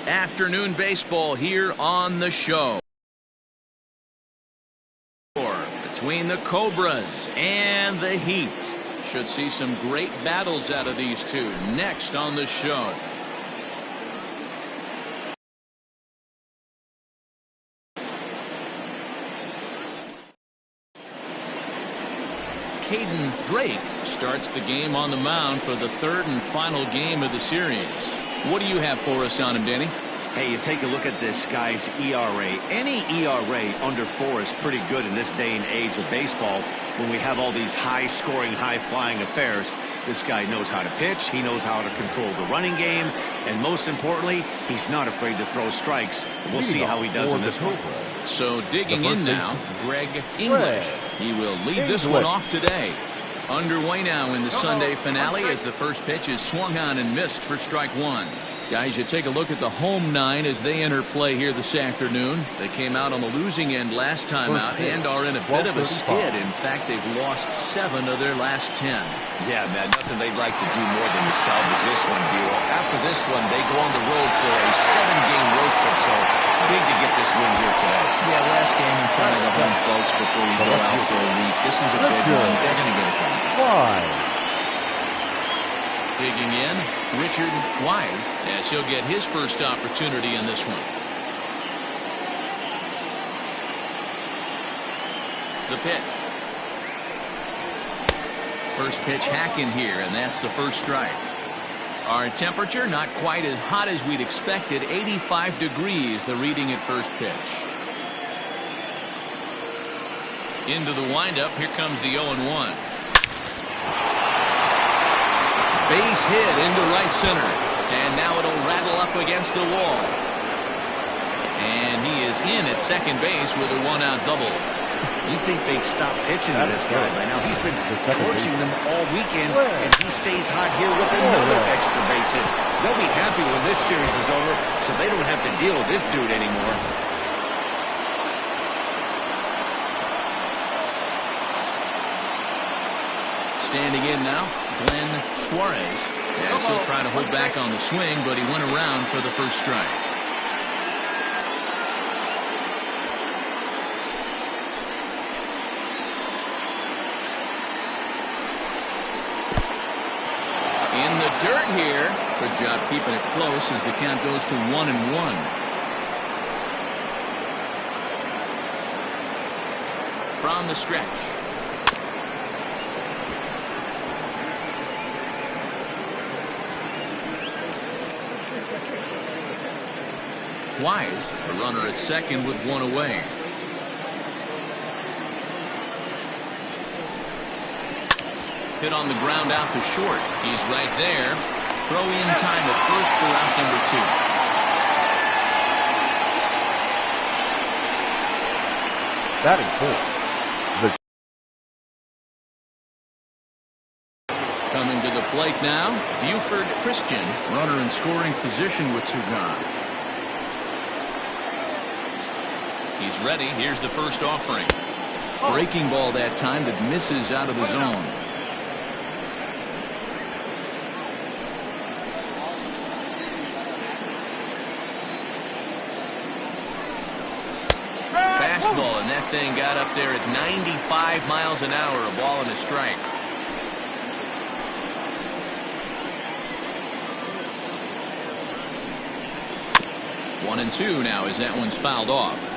Afternoon baseball here on the show. Between the Cobras and the Heat. Should see some great battles out of these two next on the show. Caden Drake starts the game on the mound for the third and final game of the series. What do you have for us on him, Danny? Hey, you take a look at this guy's ERA. Any ERA under 4 is pretty good in this day and age of baseball when we have all these high-scoring, high-flying affairs. This guy knows how to pitch. He knows how to control the running game. And most importantly, he's not afraid to throw strikes. We'll see how he does in this one. So digging in now, Greg English. He will lead this one off today. Underway now in the Sunday finale as the first pitch is swung on and missed for strike one. Guys, you take a look at the home nine as they enter play here this afternoon. They came out on the losing end last time out and are in a bit of a skid. In fact, they've lost 7 of their last 10. Yeah, man, nothing they'd like to do more than to salvage this one, Buell. After this one, they go on the road for a 7-game road trip, so big to get this win here today. Yeah, last game in front of the home folks before you go out for a week. This is a big one. They're going to get it done. Why? Digging in, Richard Wise, as he'll get his first opportunity in this one. The pitch. First pitch hacking here, and that's the first strike. Our temperature not quite as hot as we'd expected. 85 degrees, the reading at first pitch. Into the windup, here comes the 0-1. Base hit into right center. And now it'll rattle up against the wall. And he is in at second base with a 1-out double. You'd think they'd stop pitching to this guy by now. He's been torching them all weekend, and he stays hot here with another extra base hit. They'll be happy when this series is over, so they don't have to deal with this dude anymore. Standing in now, Glenn Suarez. As he'll try to hold back on the swing, but he went around for the first strike. In the dirt here. Good job keeping it close as the count goes to 1-1. From the stretch. Wise, a runner at second with 1 away. Hit on the ground out to short. He's right there. Throw in time at first for out number 2. Batting fourth. Coming to the plate now, Buford Christian, runner in scoring position with 2 gone. He's ready. Here's the first offering. Breaking ball that time that misses out of the zone. Fastball, and that thing got up there at 95 miles an hour, a ball and a strike. One and 2 now as that one's fouled off.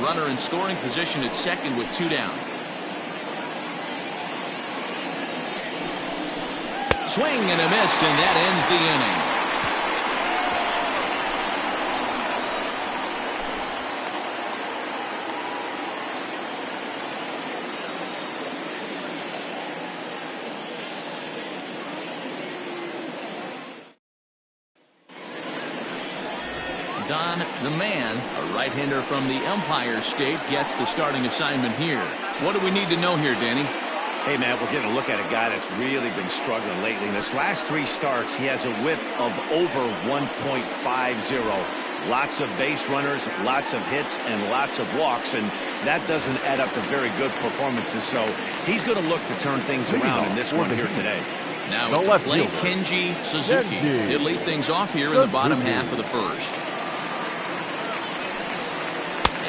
Runner in scoring position at second with 2 down. Swing and a miss, and that ends the inning. Don the Man, a right-hander from the Empire State, gets the starting assignment here. What do we need to know here, Danny? Hey, man, we're getting a look at a guy that's really been struggling lately. In his last 3 starts, he has a whip of over 1.50. Lots of base runners, lots of hits, and lots of walks, and that doesn't add up to very good performances. So he's going to look to turn things around in this one here today. Now at the plate, Kenji Suzuki. He'll lead things off here in the bottom half of the first.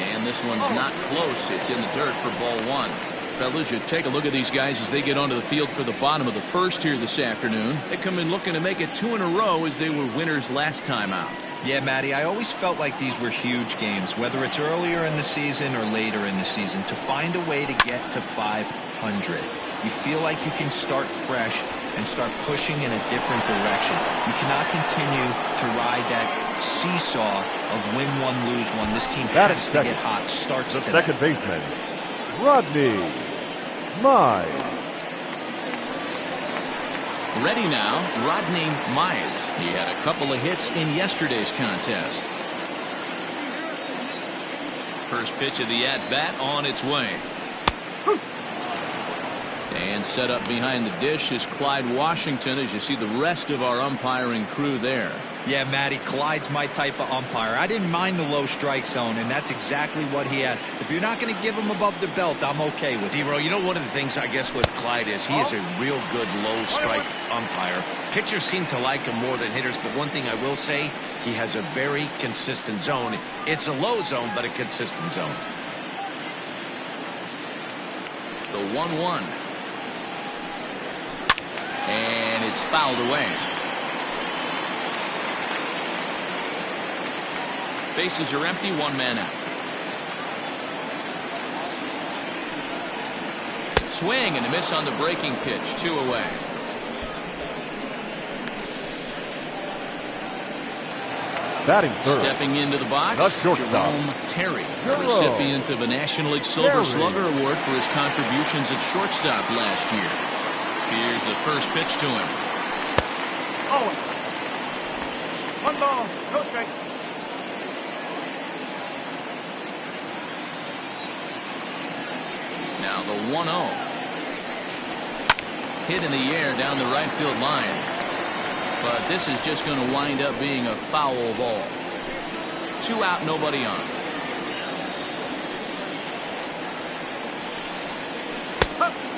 And this one's not close. It's in the dirt for ball one. Fellas, you take a look at these guys as they get onto the field for the bottom of the first here this afternoon. They come in looking to make it 2 in a row as they were winners last time out. Yeah, Matty, I always felt like these were huge games, whether it's earlier in the season or later in the season, to find a way to get to 500. You feel like you can start fresh and start pushing in a different direction. You cannot continue to ride that seesaw of win one, lose one. This team has to get hot. Starts today. The second baseman, Rodney Mize. Ready now, Rodney Mize. He had a couple of hits in yesterday's contest. First pitch of the at-bat on its way. And set up behind the dish is Clyde Washington, as you see the rest of our umpiring crew there. Yeah, Matty, Clyde's my type of umpire. I didn't mind the low strike zone, and that's exactly what he has. If you're not going to give him above the belt, I'm okay with it. D-Row, you know, one of the things I guess with Clyde is he is a real good low strike umpire. Pitchers seem to like him more than hitters, but one thing I will say, he has a very consistent zone. It's a low zone, but a consistent zone. The 1-1. And it's fouled away. Bases are empty, 1 man out. Swing and a miss on the breaking pitch, 2 away. Batting third. Stepping into the box, Jerome Terry, a recipient of a National League Silver Slugger Award for his contributions at shortstop last year. Here's the first pitch to him. Oh. 1 ball, no strike. Now the 1-0. Hit in the air down the right field line. But this is just going to wind up being a foul ball. 2 out, nobody on.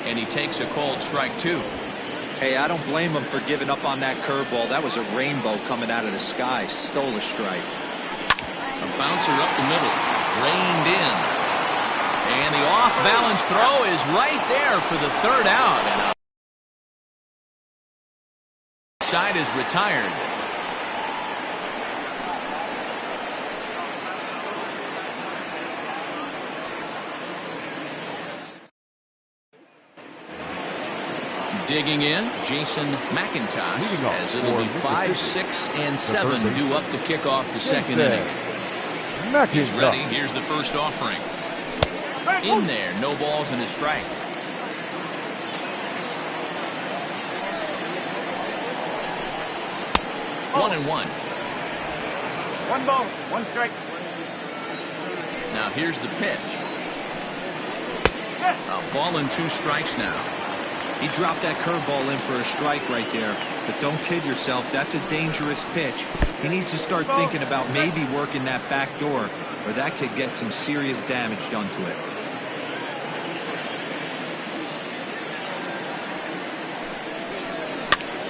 And he takes a called strike 2. Hey, I don't blame him for giving up on that curveball. That was a rainbow coming out of the sky. Stole a strike. A bouncer up the middle. Reined in. And the off-balance throw is right there for the 3rd out. And side is retired. Digging in, Jason McIntosh, as it'll be 5, 6, and 7 due up to kick off the 2nd inning. He's ready. Here's the first offering. In there, no balls and a strike. Oh. 1-1. 1 ball, 1 strike. Now here's the pitch. A ball and 2 strikes now. He dropped that curveball in for a strike right there. But don't kid yourself, that's a dangerous pitch. He needs to start thinking about maybe working that back door, or that could get some serious damage done to it.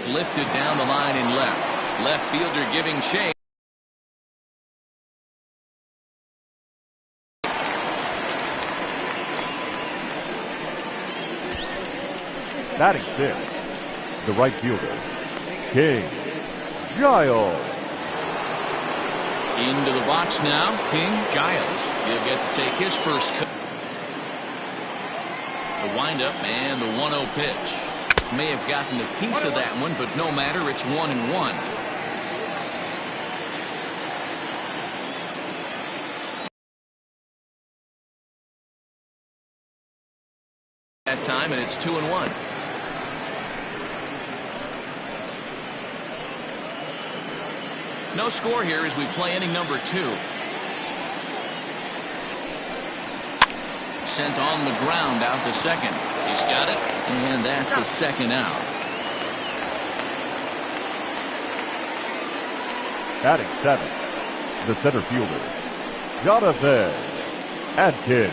Lifted down the line in left. Left fielder giving chase. Batting 5th, the right fielder, King Giles. Into the box now, King Giles. He'll get to take his first cut. The windup and the 1-0 pitch. May have gotten a piece of that one, but no matter, it's 1-1. That time, and it's 2-1. No score here as we play inning number 2. Sent on the ground out to second. He's got it, and that's the 2nd out. Batting 7th, the center fielder, Jonathan Adkins.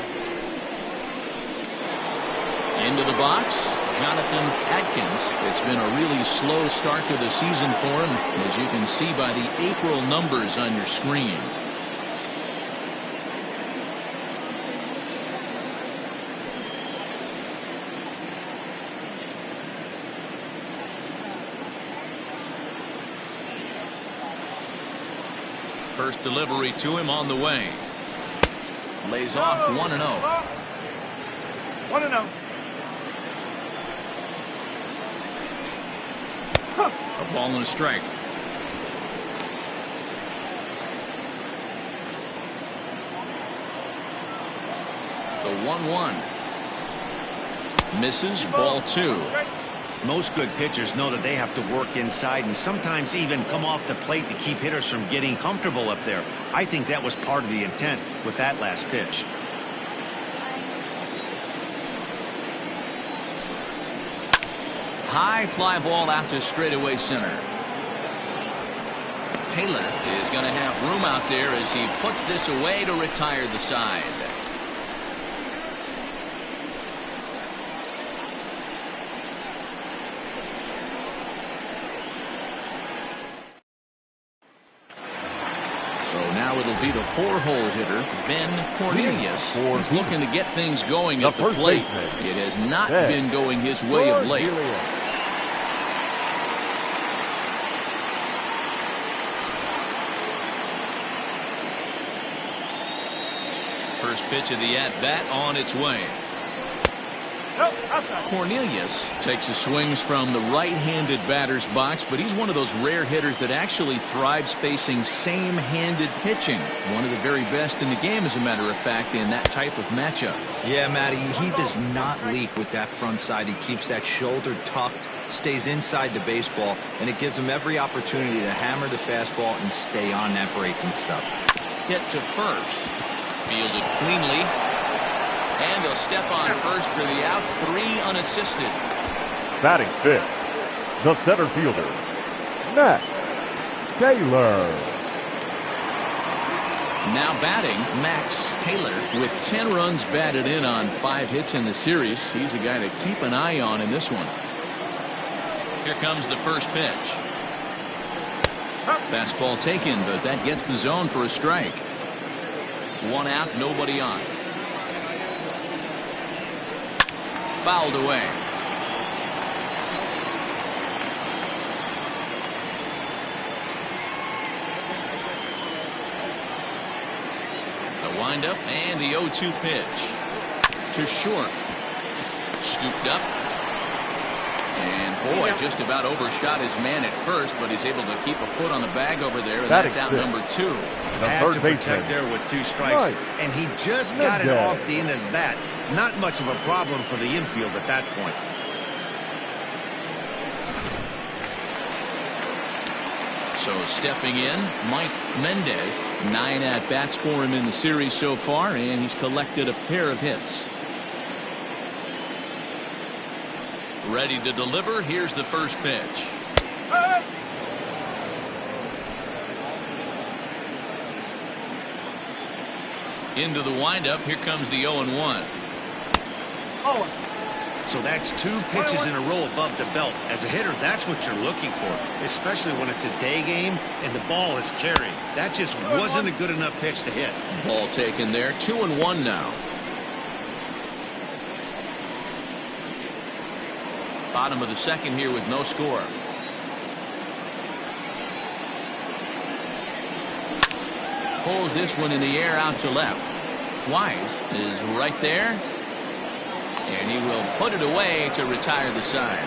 Into the box, Jonathan Adkins. It's been a really slow start to the season for him, as you can see by the April numbers on your screen. First delivery to him on the way. Lays off 1-0. 1-0. A ball and a strike. The 1-1. Misses, ball 2. Most good pitchers know that they have to work inside and sometimes even come off the plate to keep hitters from getting comfortable up there. I think that was part of the intent with that last pitch. High fly ball out to straightaway center. Taylor is going to have room out there as he puts this away to retire the side. So now it'll be the 4-hole hitter, Ben Cornelius. He's looking to get things going at the plate. It has not been going his way of late. First pitch of the at-bat on its way. Cornelius takes his swings from the right-handed batter's box, but he's one of those rare hitters that actually thrives facing same-handed pitching. One of the very best in the game, as a matter of fact, in that type of matchup. Yeah, Matty, he does not leak with that front side. He keeps that shoulder tucked, stays inside the baseball, and it gives him every opportunity to hammer the fastball and stay on that breaking stuff. Hit to first. Fielded cleanly. And he'll step on first for the out. 3 unassisted. Batting fifth, the center fielder, Max Taylor. Now batting, Max Taylor with 10 runs batted in on 5 hits in the series. He's a guy to keep an eye on in this one. Here comes the first pitch. Fastball taken, but that gets the zone for a strike. 1 out, nobody on. Fouled away. The windup and the 0-2 pitch to short. Scooped up. And boy, just about overshot his man at first, but he's able to keep a foot on the bag over there, and that's out number 2. Had to protect there with 2 strikes, and he just got it off the end of the bat. Not much of a problem for the infield at that point. So stepping in, Mike Mendez. 9 at-bats for him in the series so far, and he's collected a pair of hits. Ready to deliver. Here's the first pitch. Into the windup. Here comes the 0-1. So that's 2 pitches in a row above the belt. As a hitter, that's what you're looking for, especially when it's a day game and the ball is carrying. That just wasn't a good enough pitch to hit. Ball taken there. 2-1 now. Bottom of the second here with no score. Pulls this one in the air out to left. Wise is right there. And he will put it away to retire the side.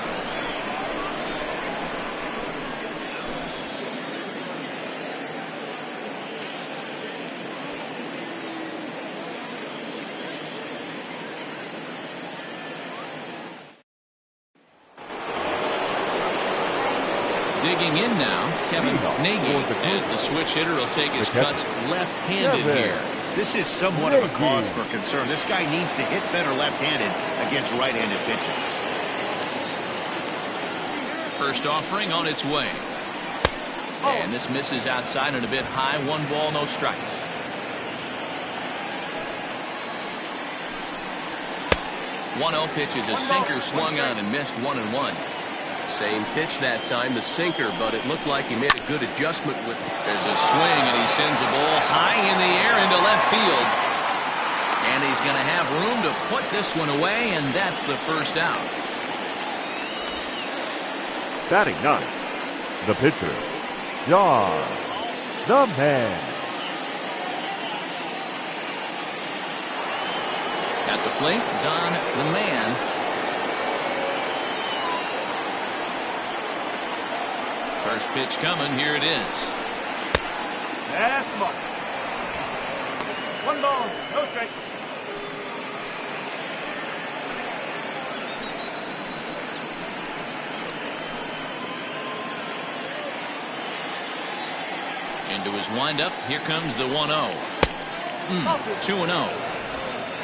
Digging in now, Kevin Nagy, as the switch hitter will take his cuts left-handed here. This is somewhat of a cause for concern. This guy needs to hit better left-handed against right-handed pitching. First offering on its way. And this misses outside and a bit high. 1 ball, no strikes. 1-0 pitch is a sinker, swung on and missed, 1-1. Same pitch that time, the sinker, but it looked like he made a good adjustment with. There's a swing, and he sends a ball high in the air into left field. And he's going to have room to put this one away, and that's the first out. Batting ninth, the pitcher, John the Man. At the plate, Don the Man. First pitch coming. Here it is. That's much. 1 ball, no strike. Into his windup. Here comes the 1-0. 2-0.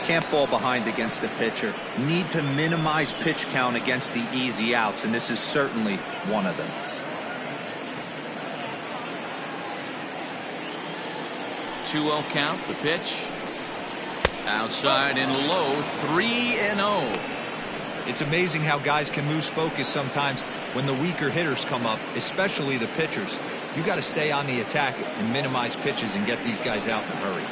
Can't fall behind against the pitcher. Need to minimize pitch count against the easy outs, and this is certainly one of them. 2-0 count. The pitch. Outside and low. 3-0. It's amazing how guys can lose focus sometimes when the weaker hitters come up, especially the pitchers. You got to stay on the attack and minimize pitches and get these guys out in a hurry.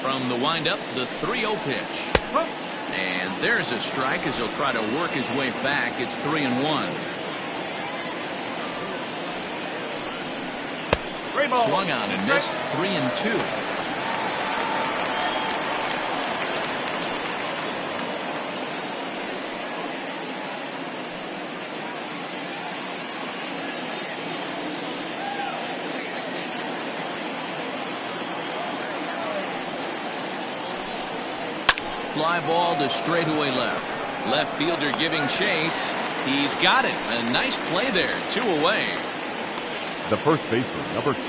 From the windup, the 3-0 pitch. And there's a strike as he'll try to work his way back. It's 3-1. Swung on and missed. 3-2. Fly ball to straightaway left. Left fielder giving chase. He's got it. A nice play there. 2 away. The first baseman, number 2,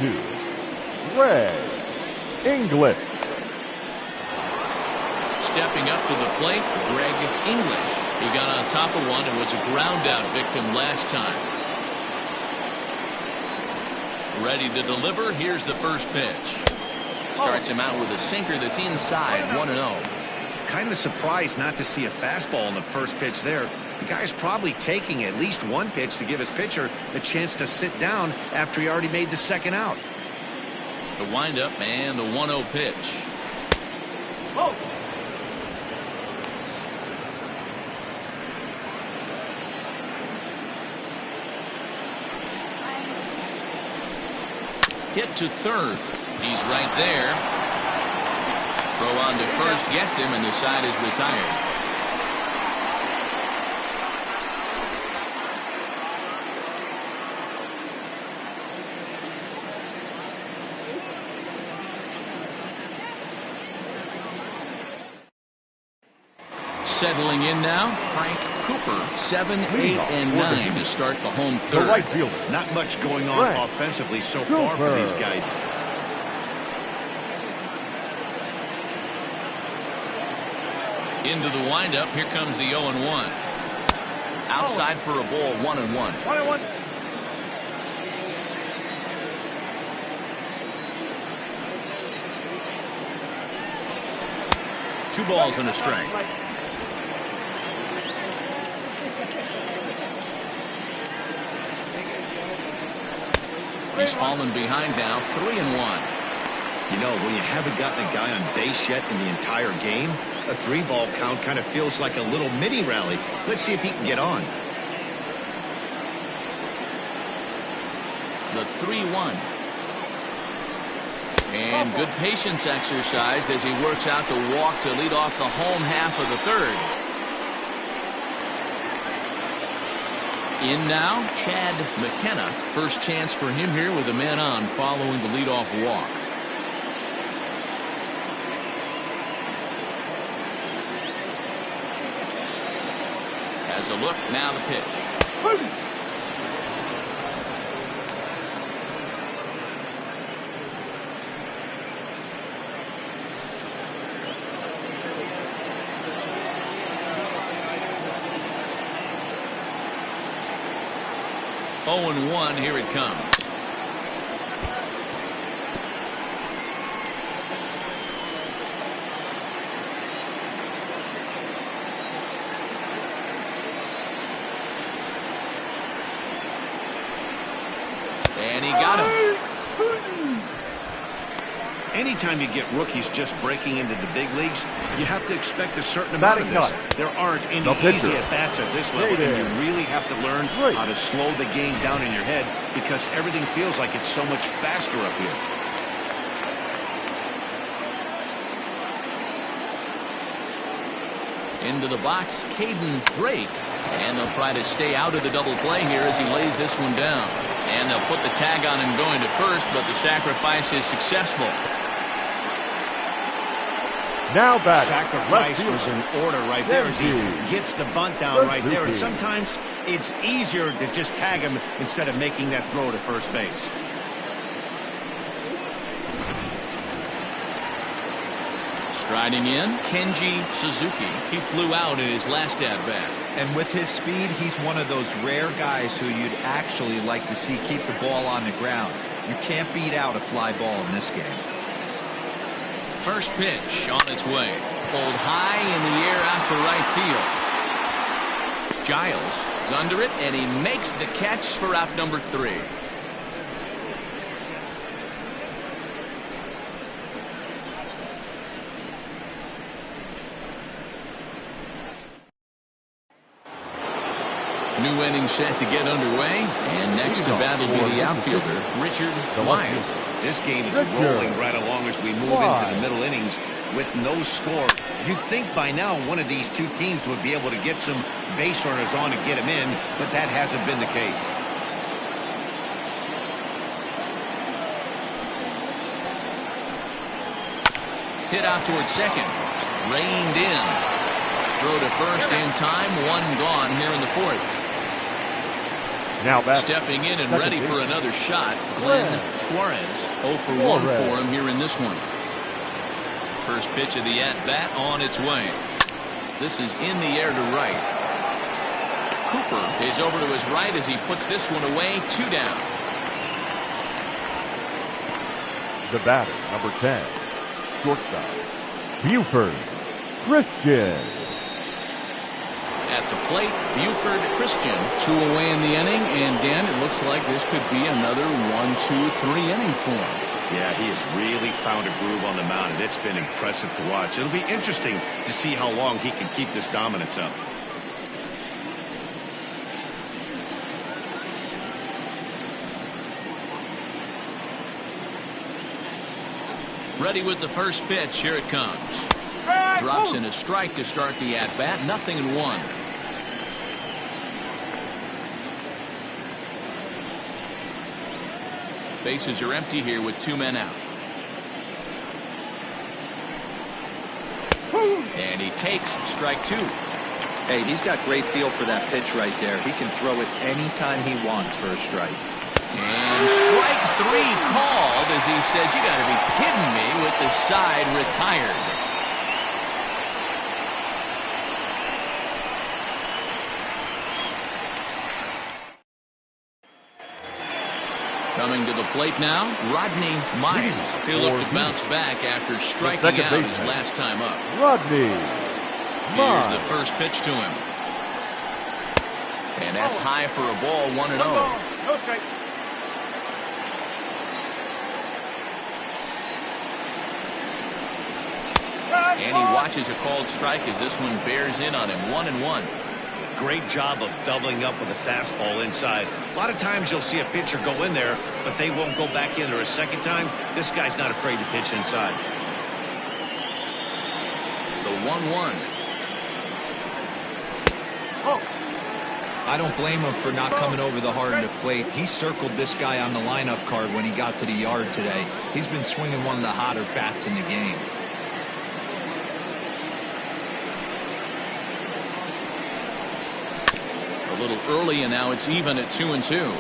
Greg English. Stepping up to the plate, Greg English. He got on top of one and was a ground out victim last time. Ready to deliver. Here's the first pitch. Starts him out with a sinker that's inside. 1-0. Kind of surprised not to see a fastball in the first pitch there. The guy's probably taking at least one pitch to give his pitcher a chance to sit down after he already made the second out. The windup and the 1-0 pitch. Hit to third. He's right there. Throw on to first gets him, and the side is retired. Settling in now, Frank Cooper, 7, 8, and 9 to start the home third. The right fielder. Not much going on offensively so far for these guys. Into the windup. Here comes the 0-1. Outside for a ball. 1-1. 1-1. Two balls and a strike. He's fallen behind now. 3-1. You know, when you haven't gotten a guy on base yet in the entire game, a 3-ball count kind of feels like a little mini rally. Let's see if he can get on. The 3-1. And good patience exercised as he works out the walk to lead off the home half of the third. In now, Chad McKenna. First chance for him here with a man on following the leadoff walk. Has a look, now the pitch. 0-1, here it comes. he got him. Anytime you get rookies just breaking into the big leagues, you have to expect a certain amount of this. There aren't any easy at-bats at this level, and you really have to learn how to slow the game down in your head because everything feels like it's so much faster up here. Into the box, Caden Drake. And they'll try to stay out of the double play here as he lays this one down. And they'll put the tag on him going to first, but the sacrifice is successful. Now back. Sacrifice was in order right there as he gets the bunt down right there. And sometimes it's easier to just tag him instead of making that throw to first base. Striding in, Kenji Suzuki. He flew out in his last at-bat. And with his speed, he's one of those rare guys who you'd actually like to see keep the ball on the ground. You can't beat out a fly ball in this game. First pitch on its way. Pulled high in the air out to right field. Giles is under it, and he makes the catch for out number 3. New inning set to get underway, and next to bat will be the outfielder, Richard Wise. This game is rolling right along as we move into the middle innings with no score. You'd think by now one of these two teams would be able to get some base runners on and get them in, but that hasn't been the case. Hit out towards second. Reined in. Throw to first in time. One gone here in the 4th. Now back. Stepping in and ready for another shot, Glenn Suarez. 0 for 1 for him here in this one. First pitch of the at-bat on its way. This is in the air to right. Cooper is over to his right as he puts this one away. 2 down. The batter, number 10, shortstop, Buford Christian. At the plate, Buford Christian. 2 away in the inning, and Dan, it looks like this could be another 1, 2, 3 inning for him. Yeah, he has really found a groove on the mound, and it's been impressive to watch. It'll be interesting to see how long he can keep this dominance up. Ready with the first pitch. Here it comes. Drops in a strike to start the at-bat. 0-1. Bases are empty here with 2 men out. And he takes strike 2. Hey, he's got great feel for that pitch right there. He can throw it anytime he wants for a strike. And strike 3 called as he says, you got to be kidding me, with the side retired. Coming to the plate now, Rodney Myers. He'll look to bounce back after striking out his last time up. Rodney Myers. Here's the first pitch to him. And that's high for a ball, 1-0. Okay. And he watches a called strike as this one bears in on him. 1-1. Great job of doubling up with a fastball inside. A lot of times you'll see a pitcher go in there, but they won't go back in there a second time. This guy's not afraid to pitch inside. The 1-1. I don't blame him for not coming over the hard of the plate. He circled this guy on the lineup card when he got to the yard today. He's been swinging one of the hotter bats in the game. A little early, and now it's even at 2-2.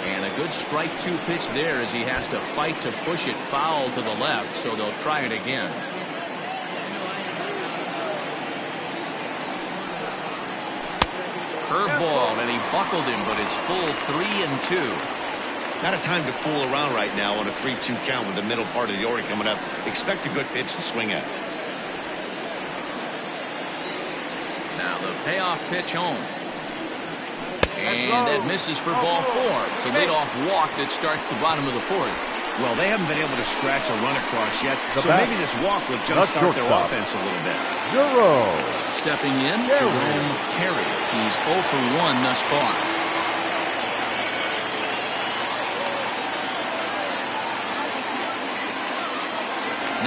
And a good strike 2 pitch there as he has to fight to push it foul to the left, so they'll try it again. Curveball, and he buckled him, but it's full 3-2. Not a time to fool around right now on a 3-2 count with the middle part of the order coming up. Expect a good pitch to swing at. Now the payoff pitch home. And that misses for ball 4. It's a leadoff walk that starts the bottom of the 4th. Well, they haven't been able to scratch a run across yet, so bat. maybe this walk will jumpstart their offense a little bit. Stepping in, Jerome Terry. He's 0 for 1 thus far.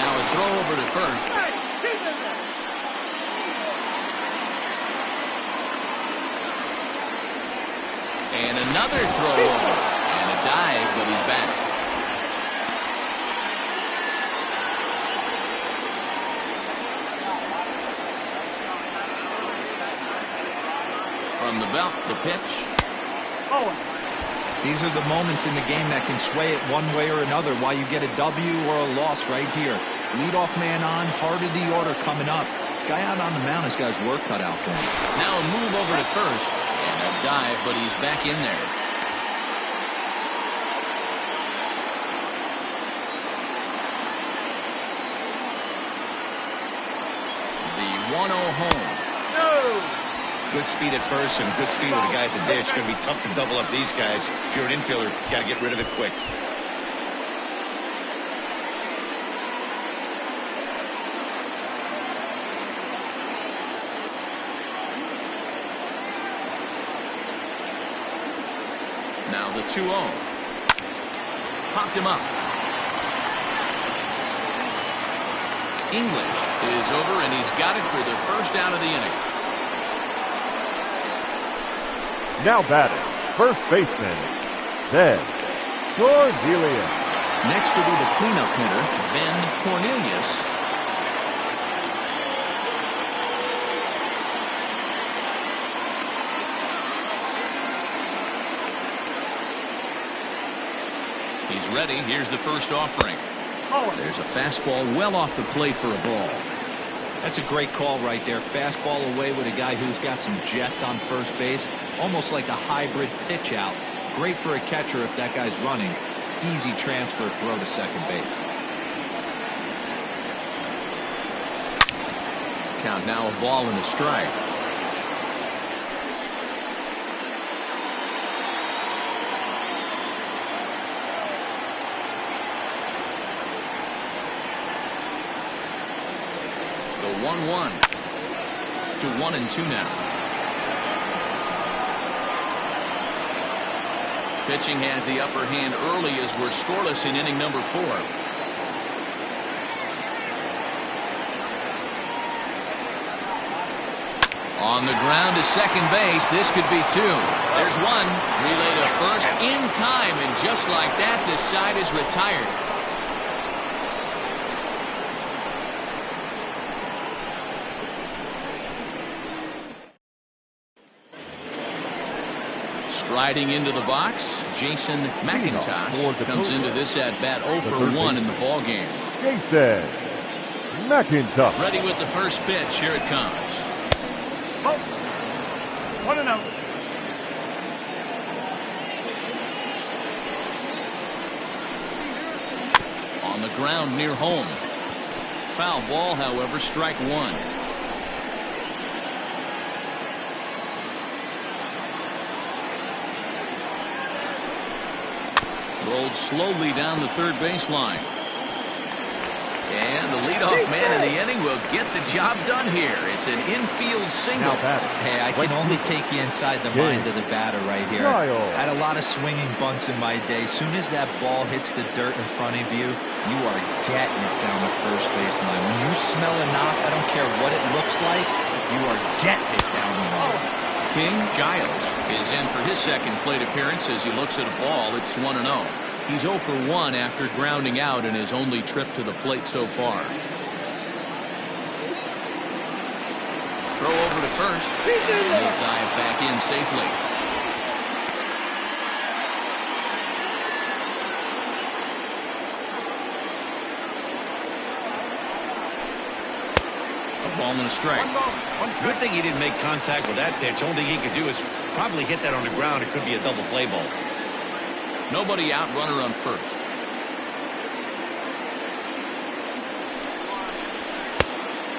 Now a throw over to first. And another throw over. And a dive, but he's back. From the belt, the pitch. These are the moments in the game that can sway it one way or another, why you get a W or a loss right here. Leadoff man on, heart of the order coming up. Guy out on the mound has got his work cut out for him. Now a move over to first. And a dive, but he's back in there. The 1-0 home. Good speed at first and good speed with the guy at the dish. Going to be tough to double up these guys. If you're an infielder, you got to get rid of it quick. Now the 2-0. Popped him up. English is over, and he's got it for the first out of the inning. Now batting, first baseman, Ben Cornelius. Next will be the cleanup hitter, Ben Cornelius. He's ready. Here's the first offering. There's a fastball well off the plate for a ball. That's a great call right there. Fastball away with a guy who's got some jets on first base. Almost like a hybrid pitch out. Great for a catcher if that guy's running. Easy transfer throw to second base. Count now a ball and a strike. The 1-1 to 1-2 now. Pitching has the upper hand early as we're scoreless in inning number 4. On the ground to second base. This could be 2. There's 1. Relay to first in time, and just like that, this side is retired. Striding into the box, Jason McIntosh comes into this at-bat 0 for 1 in the ballgame. Jason McIntosh. Ready with the first pitch. Here it comes. 1-0. On the ground near home. Foul ball, however, strike 1. Rolled slowly down the third baseline. And the leadoff man in the inning will get the job done here. It's an infield single. Hey, I can only take you inside the mind of the batter right here. Had a lot of swinging bunts in my day. Soon as that ball hits the dirt in front of you, you are getting it down the first baseline. When you smell a knock, I don't care what it looks like, you are getting it down the line. King Giles is in for his second plate appearance as he looks at a ball. It's 1-0. He's 0 for 1 after grounding out in his only trip to the plate so far. Throw over to first, and he'll dive back in safely. A ball and a strike. Good thing he didn't make contact with that pitch. Only thing he could do is probably hit that on the ground. It could be a double play ball. Nobody out, runner on first.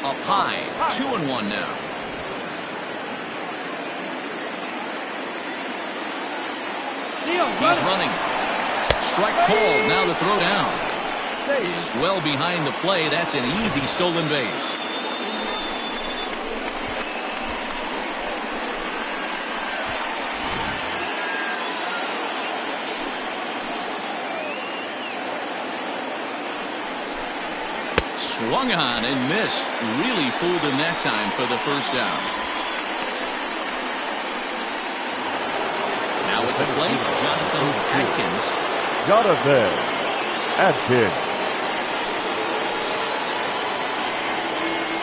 Up high, 2-1 now. He's running. Strike called. Now the throw down. Is well behind the play. That's an easy stolen base. Swung on and missed. Really fooled him that time for the first down. Now at the plate, Jonathan Atkins.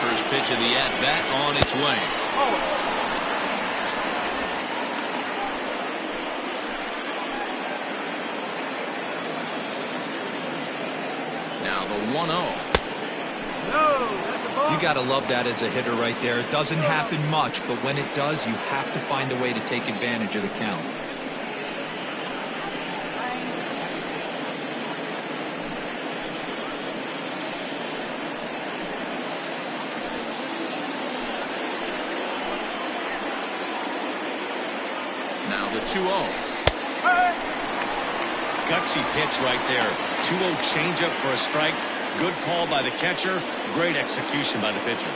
First pitch of the at-bat on its way. Now the 1-0. You got to love that as a hitter right there. It doesn't happen much, but when it does, you have to find a way to take advantage of the count. Now the 2-0. Gutsy pitch right there. 2-0 changeup for a strike. Good call by the catcher. Great execution by the pitcher.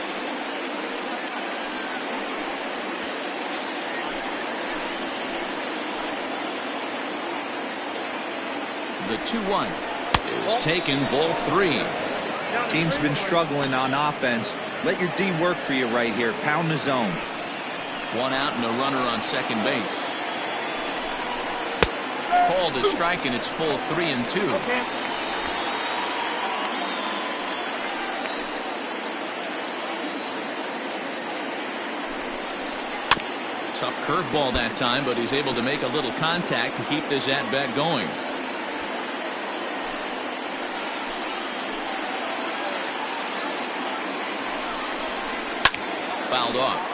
The 2-1 is taken, ball 3. Team's been struggling on offense. Let your D work for you right here. Pound the zone. 1 out and a runner on second base. Called a strike, and it's full 3-2. Tough curveball that time, but he's able to make a little contact to keep this at-bat going. Fouled off.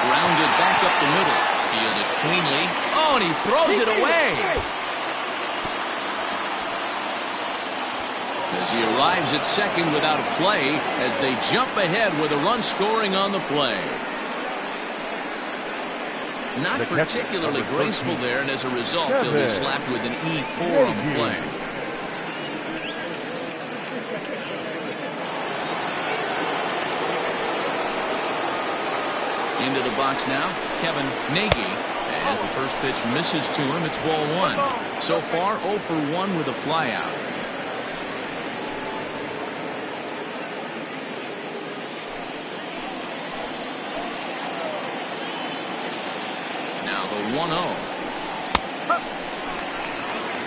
Grounded back up the middle. Fielded cleanly. Oh, and he throws it away. As he arrives at second without a play, as they jump ahead with a run scoring on the play. Not particularly graceful there, and as a result, he'll be slapped with an E4 on the play. Into the box now, Kevin Nagy. As the first pitch misses to him, it's ball 1. So far, 0 for 1 with a flyout. Now the 1-0.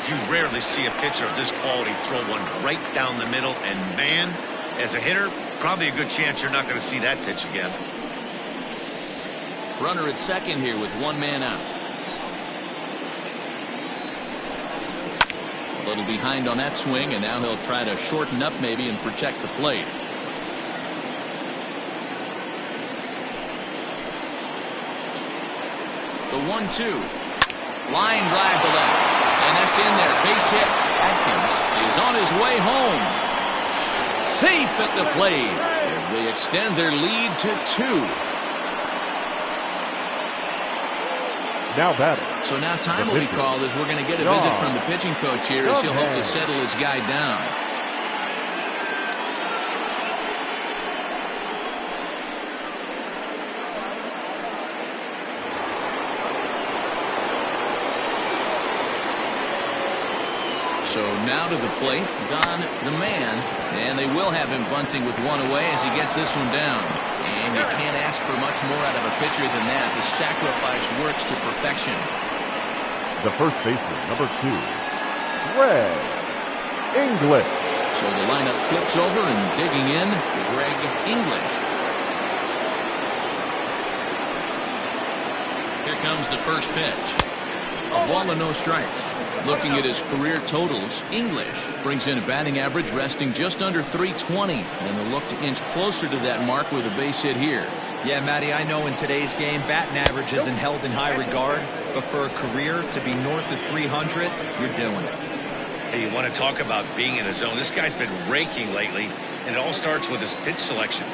You rarely see a pitcher of this quality throw one right down the middle, and man, as a hitter, probably a good chance you're not going to see that pitch again. Runner at second here with 1 man out. A little behind on that swing, and now he'll try to shorten up maybe and protect the plate. The 1-2. Line drive to left. And that's in there. Base hit. Atkins is on his way home. Safe at the plate as they extend their lead to 2. Now batting. So now time will be called as we're going to get a visit from the pitching coach here as he'll hope to settle his guy down. So now to the plate, Don the man, and they will have him bunting with 1 away as he gets this one down. And you can't ask for much more out of a pitcher than that. The sacrifice works to perfection. The first baseman, number 2, Greg English. So the lineup flips over and digging in, Greg English. Here comes the first pitch. A ball and no strikes. Looking at his career totals, English brings in a batting average resting just under 320, and they'll look to inch closer to that mark with a base hit here. Yeah, Matty, I know in today's game, batting average isn't held in high regard, but for a career to be north of 300, you're doing it. Hey, you want to talk about being in a zone? This guy's been raking lately, and it all starts with his pitch selection.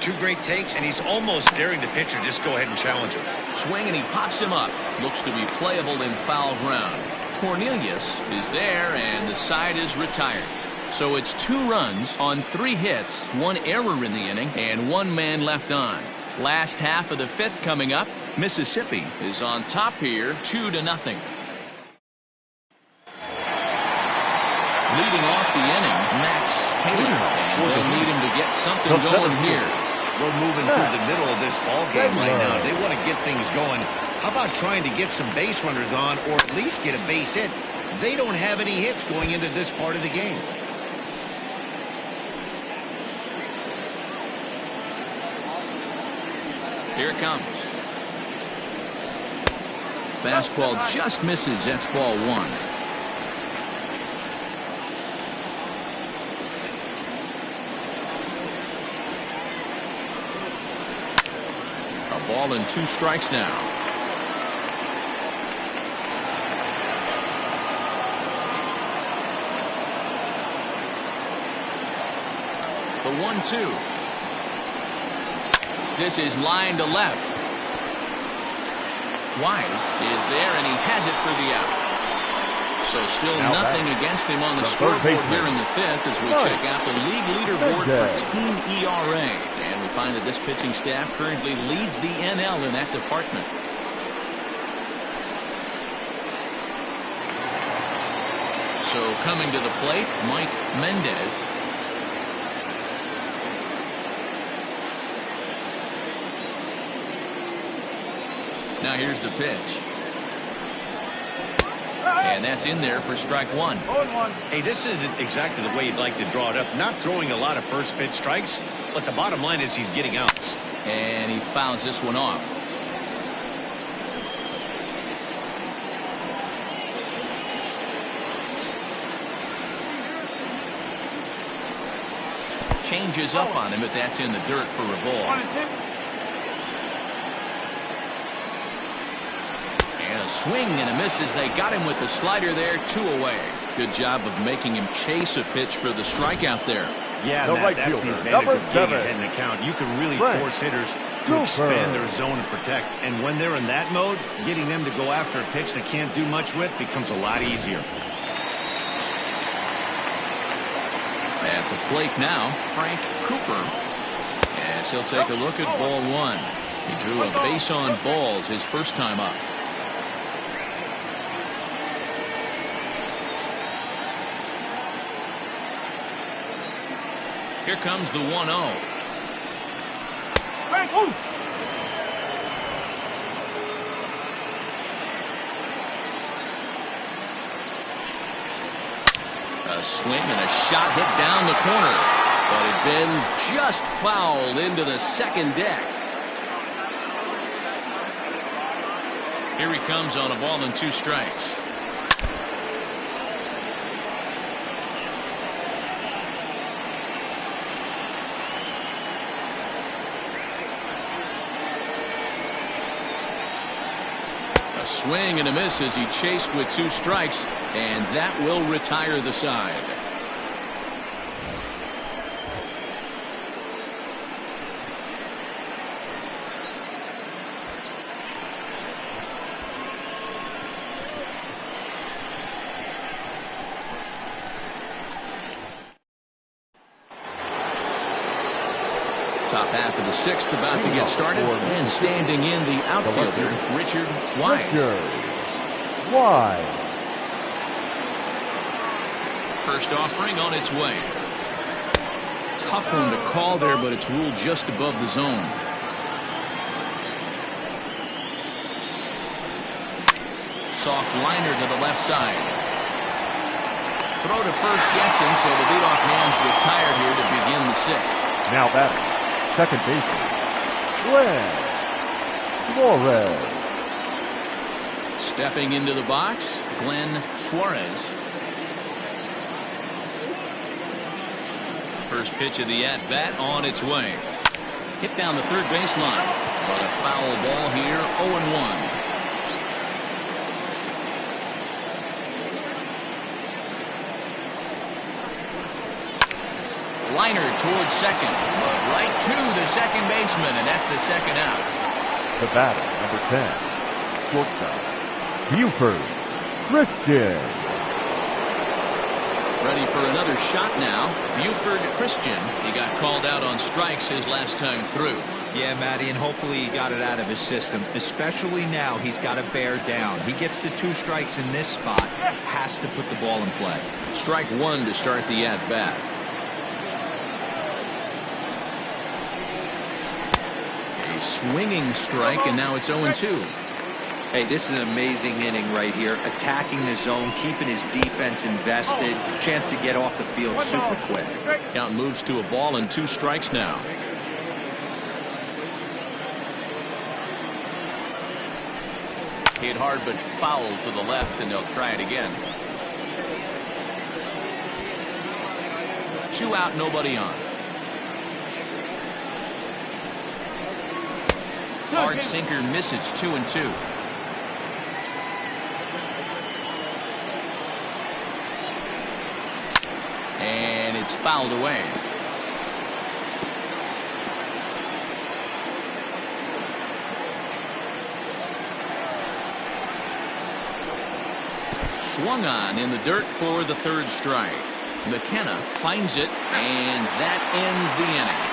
2 great takes, and he's almost daring the pitcher just go ahead and challenge him. Swing, and he pops him up. Looks to be playable in foul ground. Cornelius is there, and the side is retired. So it's 2 runs on 3 hits, 1 error in the inning, and 1 man left on. Last half of the 5th coming up. Mississippi is on top here, 2-0. Leading off the inning, Max Taylor, and they'll need him to get something going here. We're moving through the middle of this ball game right now. They want to get things going. How about trying to get some base runners on, or at least get a base hit? They don't have any hits going into this part of the game. Here it comes. Fastball just misses. That's ball 1. A ball and 2 strikes now. The 1-2. This is line to left. Wise is there, and he has it for the out. So still nothing against him on the scoreboard here in the 5th as we check out the league leaderboard for team ERA. And we find that this pitching staff currently leads the NL in that department. So coming to the plate, Mike Mendez. Now here's the pitch. And that's in there for strike 1. Hey, this isn't exactly the way you'd like to draw it up. Not throwing a lot of first pitch strikes, but the bottom line is he's getting outs. And he fouls this one off. Changes up on him, but that's in the dirt for a ball. A swing and a miss as they got him with the slider there. 2 away. Good job of making him chase a pitch for the strikeout there. Yeah, Matt, that's the advantage of getting ahead in the count. You can really force hitters to expand their zone and protect. And when they're in that mode, getting them to go after a pitch they can't do much with becomes a lot easier. At the plate now, Frank Cooper. As he'll take a look at ball 1. He drew a base on balls his first time up. Here comes the 1-0. A swing and a shot hit down the corner. But it bends just foul into the second deck. Here he comes on a ball and 2 strikes. A swing and a miss as he chased with 2 strikes, and that will retire the side. Top half of the 6th about to get started, and standing in the outfielder, Richard Wise. First offering on its way. Tough one to call there, but it's ruled just above the zone. Soft liner to the left side. Throw to first gets him, so the leadoff man's retired here to begin the 6th. Now batting, second baseman, Glenn Suarez. Stepping into the box, Glenn Suarez. First pitch of the at-bat on its way. Hit down the third baseline, but a foul ball here, 0-1. Liner towards second, but right to the second baseman, and that's the second out. The batter, number 10, shortstop, Buford Christian. Ready for another shot now. Buford Christian. He got called out on strikes his last time through. Yeah, Matty, and hopefully he got it out of his system. Especially now, he's got to bear down. He gets the 2 strikes in this spot, has to put the ball in play. Strike 1 to start the at-bat. A swinging strike, and now it's 0-2. Hey, this is an amazing inning right here. Attacking the zone, keeping his defense invested. Chance to get off the field super quick. Count moves to a ball and 2 strikes now. Hit hard but foul to the left, and they'll try it again. 2 out, nobody on. Hard sinker misses. 2-2. And it's fouled away. Swung on in the dirt for the 3rd strike. McKenna finds it, and that ends the inning.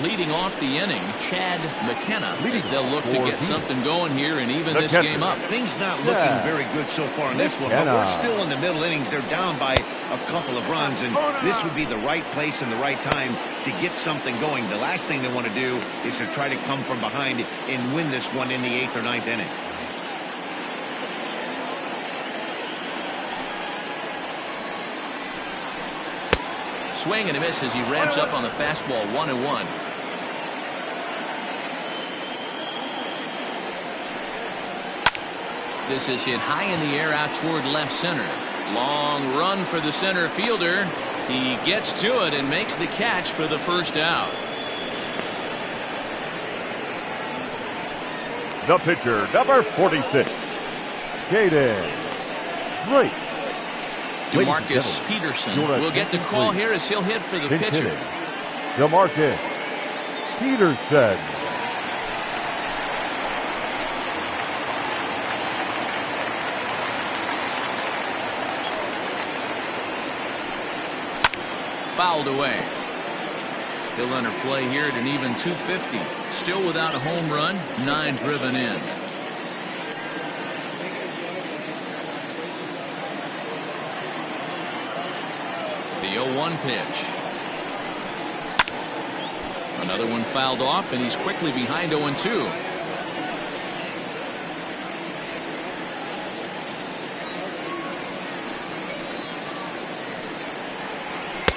Leading off the inning, Chad McKenna, as they'll look to get something going here and even this game up. Things not looking very good so far in this one, but we're still in the middle innings. They're down by a couple of runs, and this would be the right place and the right time to get something going. The last thing they want to do is to try to come from behind and win this one in the 8th or 9th inning. Swing and a miss as he ramps up on the fastball. 1-1. This is hit high in the air out toward left center. Long run for the center fielder. He gets to it and makes the catch for the 1st out. The pitcher, number 46, Caden Drake. DeMarcus Peterson will get the call here as he'll hit for the pitcher. DeMarcus Peterson. Fouled away. He'll enter play here at an even 250. Still without a home run, 9 driven in. The 0-1 pitch. Another one fouled off, and he's quickly behind 0-2.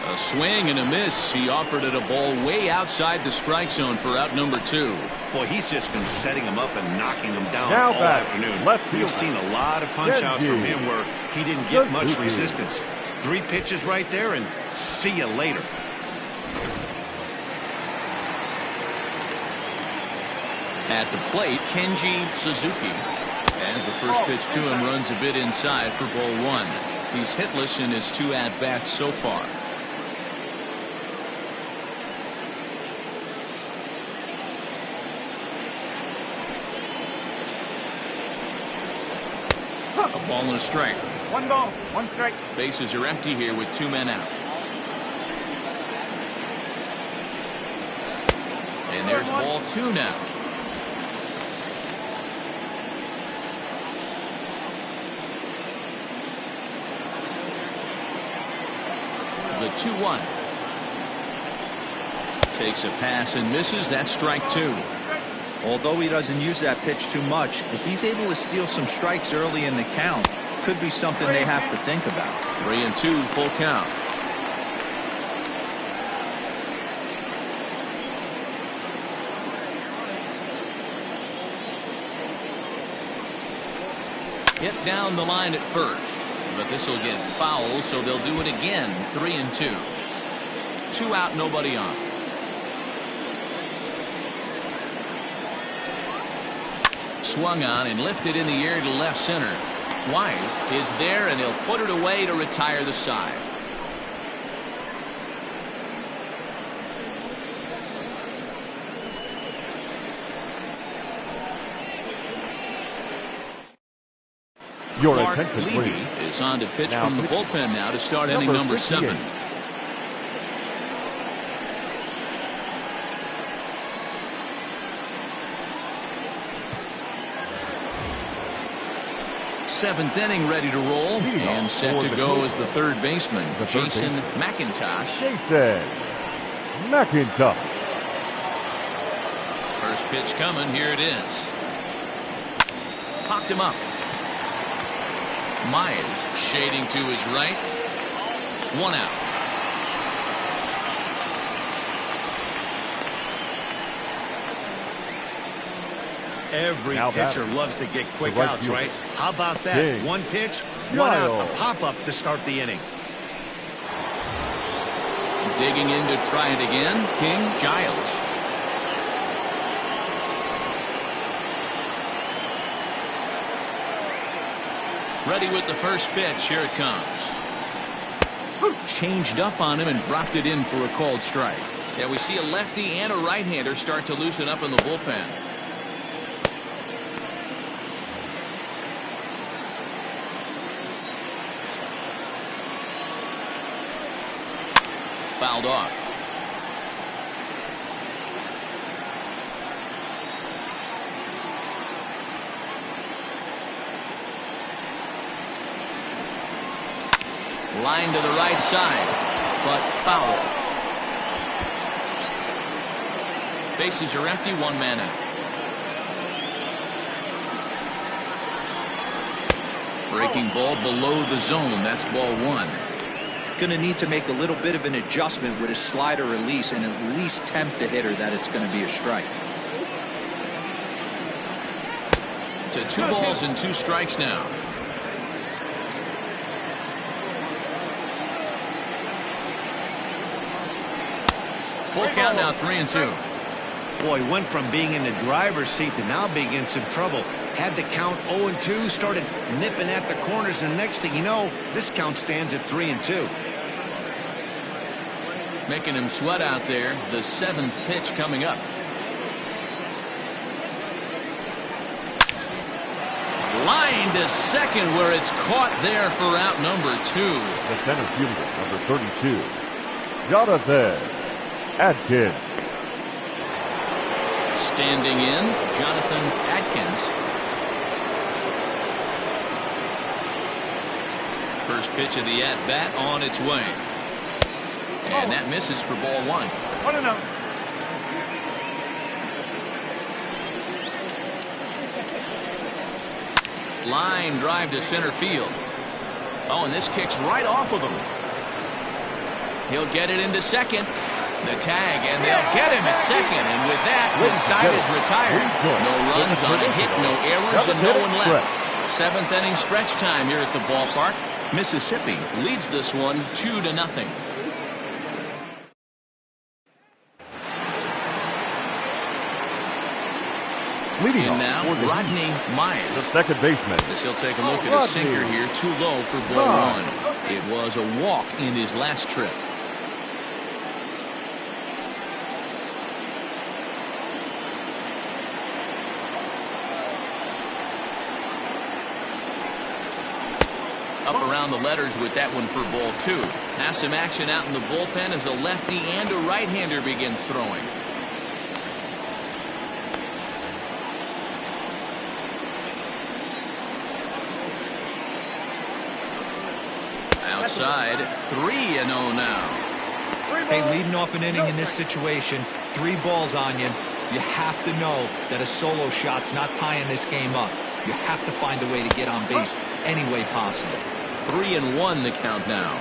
A swing and a miss. He offered it a ball way outside the strike zone for out number 2. Boy, he's just been setting him up and knocking him down Now all back, afternoon. left We've fielder. seen a lot of punch-outs from him where he didn't get much resistance. 3 pitches right there, and see you later. At the plate, Kenji Suzuki. As the first pitch to him runs a bit inside for ball 1. He's hitless in his 2 at-bats so far. A ball and a strike. 1 ball, 1 strike. Bases are empty here with 2 men out. And there's ball 2 now. The 2-1. Takes a pass and misses. That's strike 2. Although he doesn't use that pitch too much, if he's able to steal some strikes early in the count, could be something they have to think about. 3-2, full count. Hit down the line at first, but this will get foul, so they'll do it again. 3-2. 2 out, nobody on. Swung on and lifted in the air to left center. Wise is there, and he'll put it away to retire the side. Your Clark attention, Levy please. is on to pitch Now from the pitching. bullpen now to start inning number 7. Seventh inning ready to roll and set to go as the third baseman, Jason McIntosh. Jason McIntosh. First pitch coming. Here it is. Popped him up. Myers shading to his right. 1 out. Every Now pitcher batting. loves to get quick The right outs, fielder. right? How about that? King. One pitch, 1 out, Giles. a pop-up to start the inning. Digging in to try it again. King Giles. Ready with the first pitch. Here it comes. Changed up on him and dropped it in for a called strike. Yeah, we see a lefty and a right-hander start to loosen up in the bullpen. Fouled off. Line to the right side, but foul. Bases are empty, 1 man out. Breaking ball below the zone. That's ball 1. Going to need to make a little bit of an adjustment with his slider release and at least tempt the hitter that it's going to be a strike. To 2 balls and 2 strikes now. Full count now, 3-2. Boy, went from being in the driver's seat to now being in some trouble. Had the count 0-2, started nipping at the corners, and next thing you know, this count stands at 3-2. Making him sweat out there. The 7th pitch coming up. Line to second, where it's caught there for out number 2. The center fielder, number 32, Jonathan Adkins. Standing in, Jonathan Adkins. First pitch of the at-bat on its way. And that misses for ball 1. 1-0. Line drive to center field. Oh, and this kicks right off of him. He'll get it into second. The tag, and they'll get him at second. And with that, his side is retired. No runs on a hit, no errors, and no one left. 7th inning stretch time here at the ballpark. Mississippi leads this one 2-0. Leading And off now, for the Rodney the Myers. second baseman. As he'll take a look at a sinker here, too low for ball 1. It was a walk in his last trip. Up around the letters with that one for ball 2. Now some action out in the bullpen as a lefty and a right-hander begin throwing. Outside, 3-0 now. Hey, leading off an inning in this situation, 3 balls on you. You have to know that a solo shot's not tying this game up. You have to find a way to get on base any way possible. 3-1 the count now.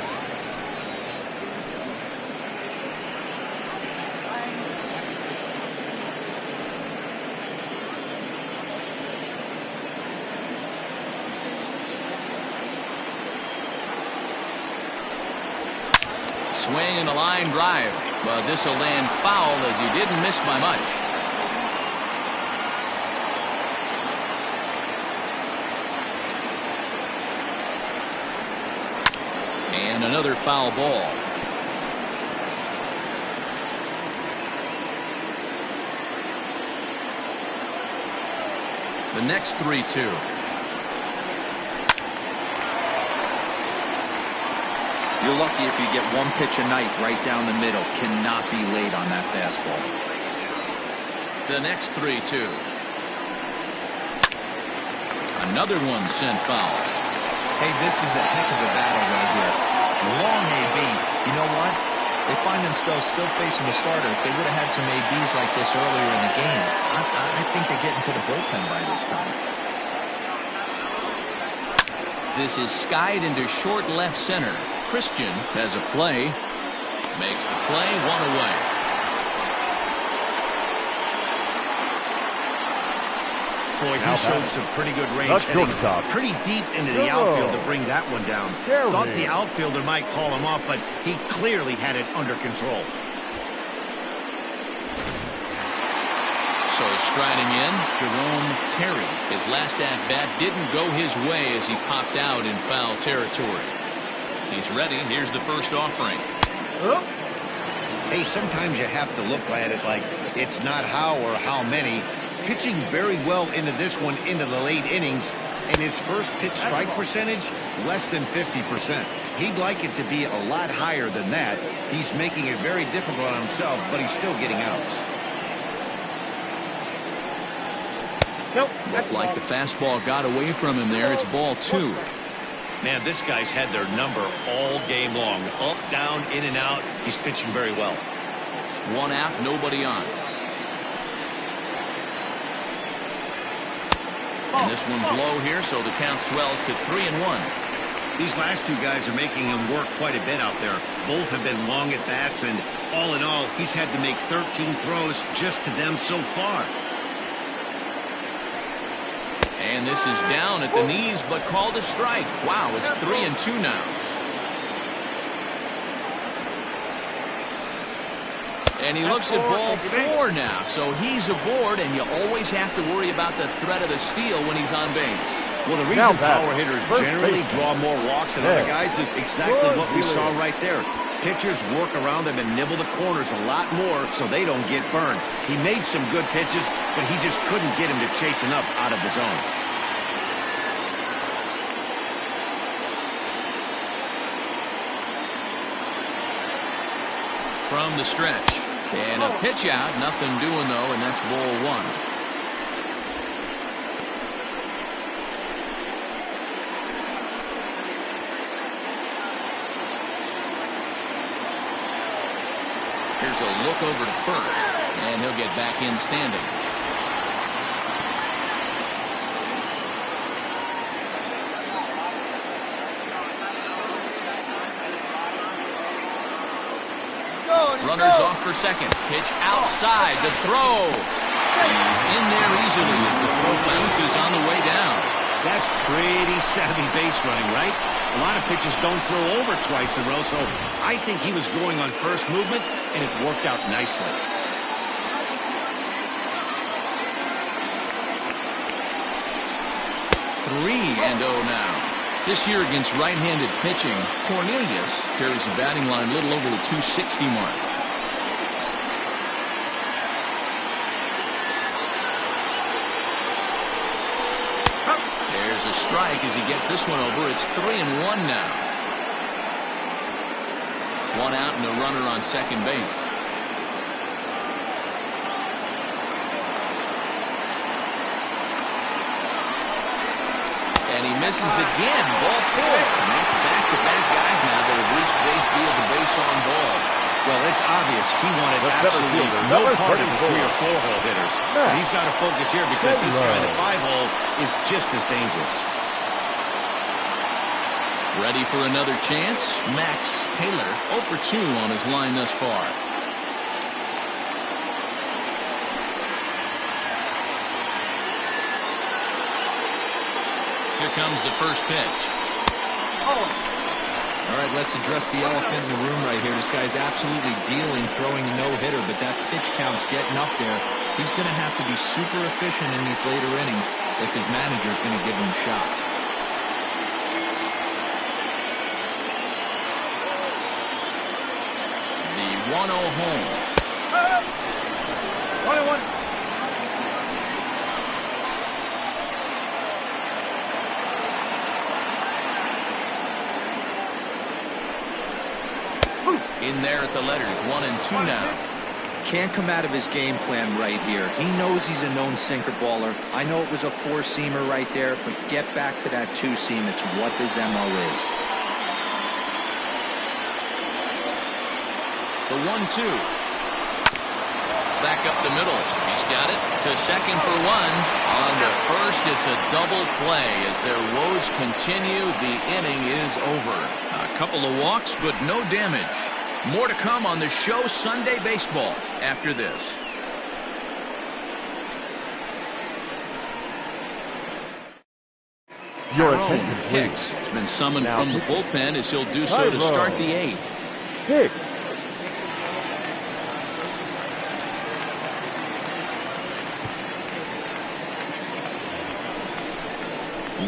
swing and a line drive. But this will land foul as he didn't miss by much. And another foul ball. The next 3-2. You're lucky if you get one pitch a night right down the middle. Cannot be late on that fastball. The next 3-2. Another one sent foul. Hey, this is a heck of a battle right here. Long AB. You know what? They find themselves still facing the starter. If they would have had some ABs like this earlier in the game, I think they get into the bullpen by this time. This is skied into short left center. Christian has a play. Makes the play, one away. Boy, he showed some pretty good range, hitting pretty deep into the outfield to bring that one down. Thought the outfielder might call him off, but he clearly had it under control. So striding in, Jerome Terry. His last at-bat didn't go his way as he popped out in foul territory. He's ready. Here's the first offering. Hey, sometimes you have to look at it like it's not how or how many. Pitching very well into this one into the late innings, and his first pitch strike percentage less than 50%. He'd like it to be a lot higher than that. He's making it very difficult on himself, but he's still getting outs. Looked like the fastball got away from him there. It's ball 2. Man, this guy's had their number all game long. Up, down, in and out. He's pitching very well. One out, nobody on. And this one's low here, so the count swells to 3-1. These last two guys are making him work quite a bit out there. Both have been long at bats, and all in all, he's had to make 13 throws just to them so far. And this is down at the knees, but called a strike. Wow, it's 3-2 now. And he looks at ball 4 now, so he's aboard, and you always have to worry about the threat of the steal when he's on base. Well, the reason power hitters generally draw more walks than other guys is exactly what we saw right there. Pitchers work around them and nibble the corners a lot more so they don't get burned. He made some good pitches, but he just couldn't get him to chase him up out of the zone. From the stretch. And a pitch out. Nothing doing, though, and that's ball 1. Here's a look over to first, and he'll get back in standing. Runners off for second. Pitch outside. The throw. He's in there easily as the throw bounces on the way down. That's pretty savvy base running, right? A lot of pitchers don't throw over twice in a row, so I think he was going on first movement, and it worked out nicely. Three and 0 now. This year against right-handed pitching, Cornelius carries a batting line a little over the 260 mark. There's a strike as he gets this one over. It's 3-1 now. One out and a runner on second base. And he misses again. Ball 4. And that's back-to-back guys now that have reached base via the base on ball. Well, it's obvious he wanted absolutely no part of the 3 or 4 hole hitters. But he's got to focus here because this kind of 5 hole is just as dangerous. Ready for another chance? Max Taylor 0 for 2 on his line thus far. Here comes the first pitch. All right, let's address the elephant in the room right here. This guy's absolutely dealing, throwing a no-hitter, but that pitch count's getting up there. He's going to have to be super efficient in these later innings if his manager's going to give him a shot. The 1-0 home. 21. In there at the letters, 1 and 2 now. Can't come out of his game plan right here. He knows he's a known sinker baller. I know it was a four-seamer right there, but get back to that two-seam. It's what his MO is. The 1-2. Back up the middle. He's got it to second for 1. On to first, it's a double play. As their woes continue, the inning is over. A couple of walks, but no damage. More to come on the show Sunday Baseball after this. Your Tyrone attention, please. Hicks has been summoned Now, from the bullpen as he'll do so to start the 8th. Hicks.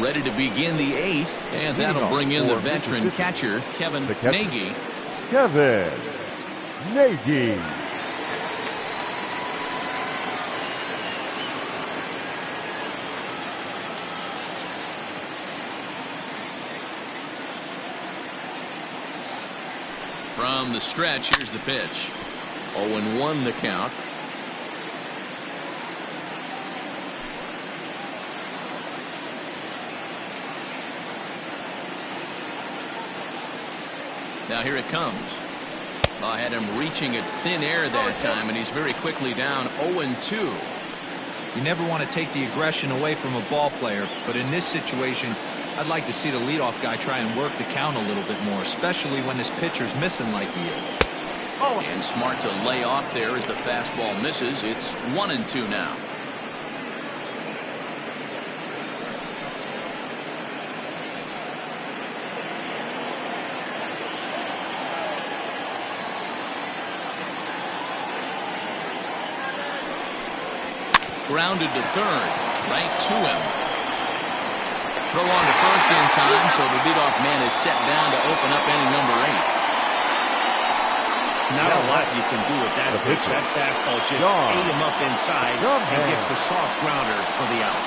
Ready to begin the 8th, and that'll bring in the veteran catcher, Kevin Nagy. Kevin Nagy. From the stretch, here's the pitch. 0-1 the count. Now here it comes. I had him reaching at thin air that time, and he's very quickly down 0-2. You never want to take the aggression away from a ball player, but in this situation, I'd like to see the leadoff guy try and work the count a little bit more, especially when his pitcher's missing like he is. And smart to lay off there as the fastball misses. It's 1-2 now. Grounded to third, right to him. Throw on to first in time, so the leadoff man is set down to open up inning number 8. Not a lot you can do with that pitch. That fastball just ate him up inside and gets the soft grounder for the out.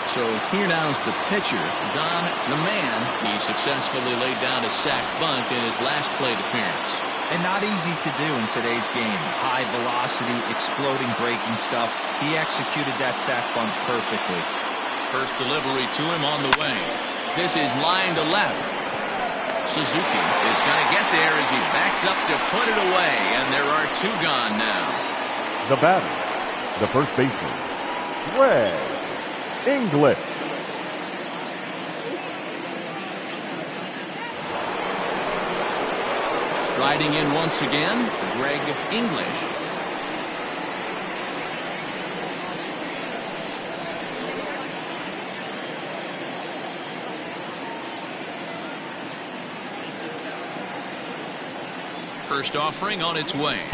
So here now is the pitcher, Don the Man. He successfully laid down a sac bunt in his last plate appearance. And not easy to do in today's game. High velocity, exploding breaking stuff. He executed that sac bunt perfectly. First delivery to him on the way. This is line to left. Suzuki is going to get there as he backs up to put it away, and there are 2 gone now. The batter, the first baseman, Greg English. Riding in once again, Greg English. First offering on its way.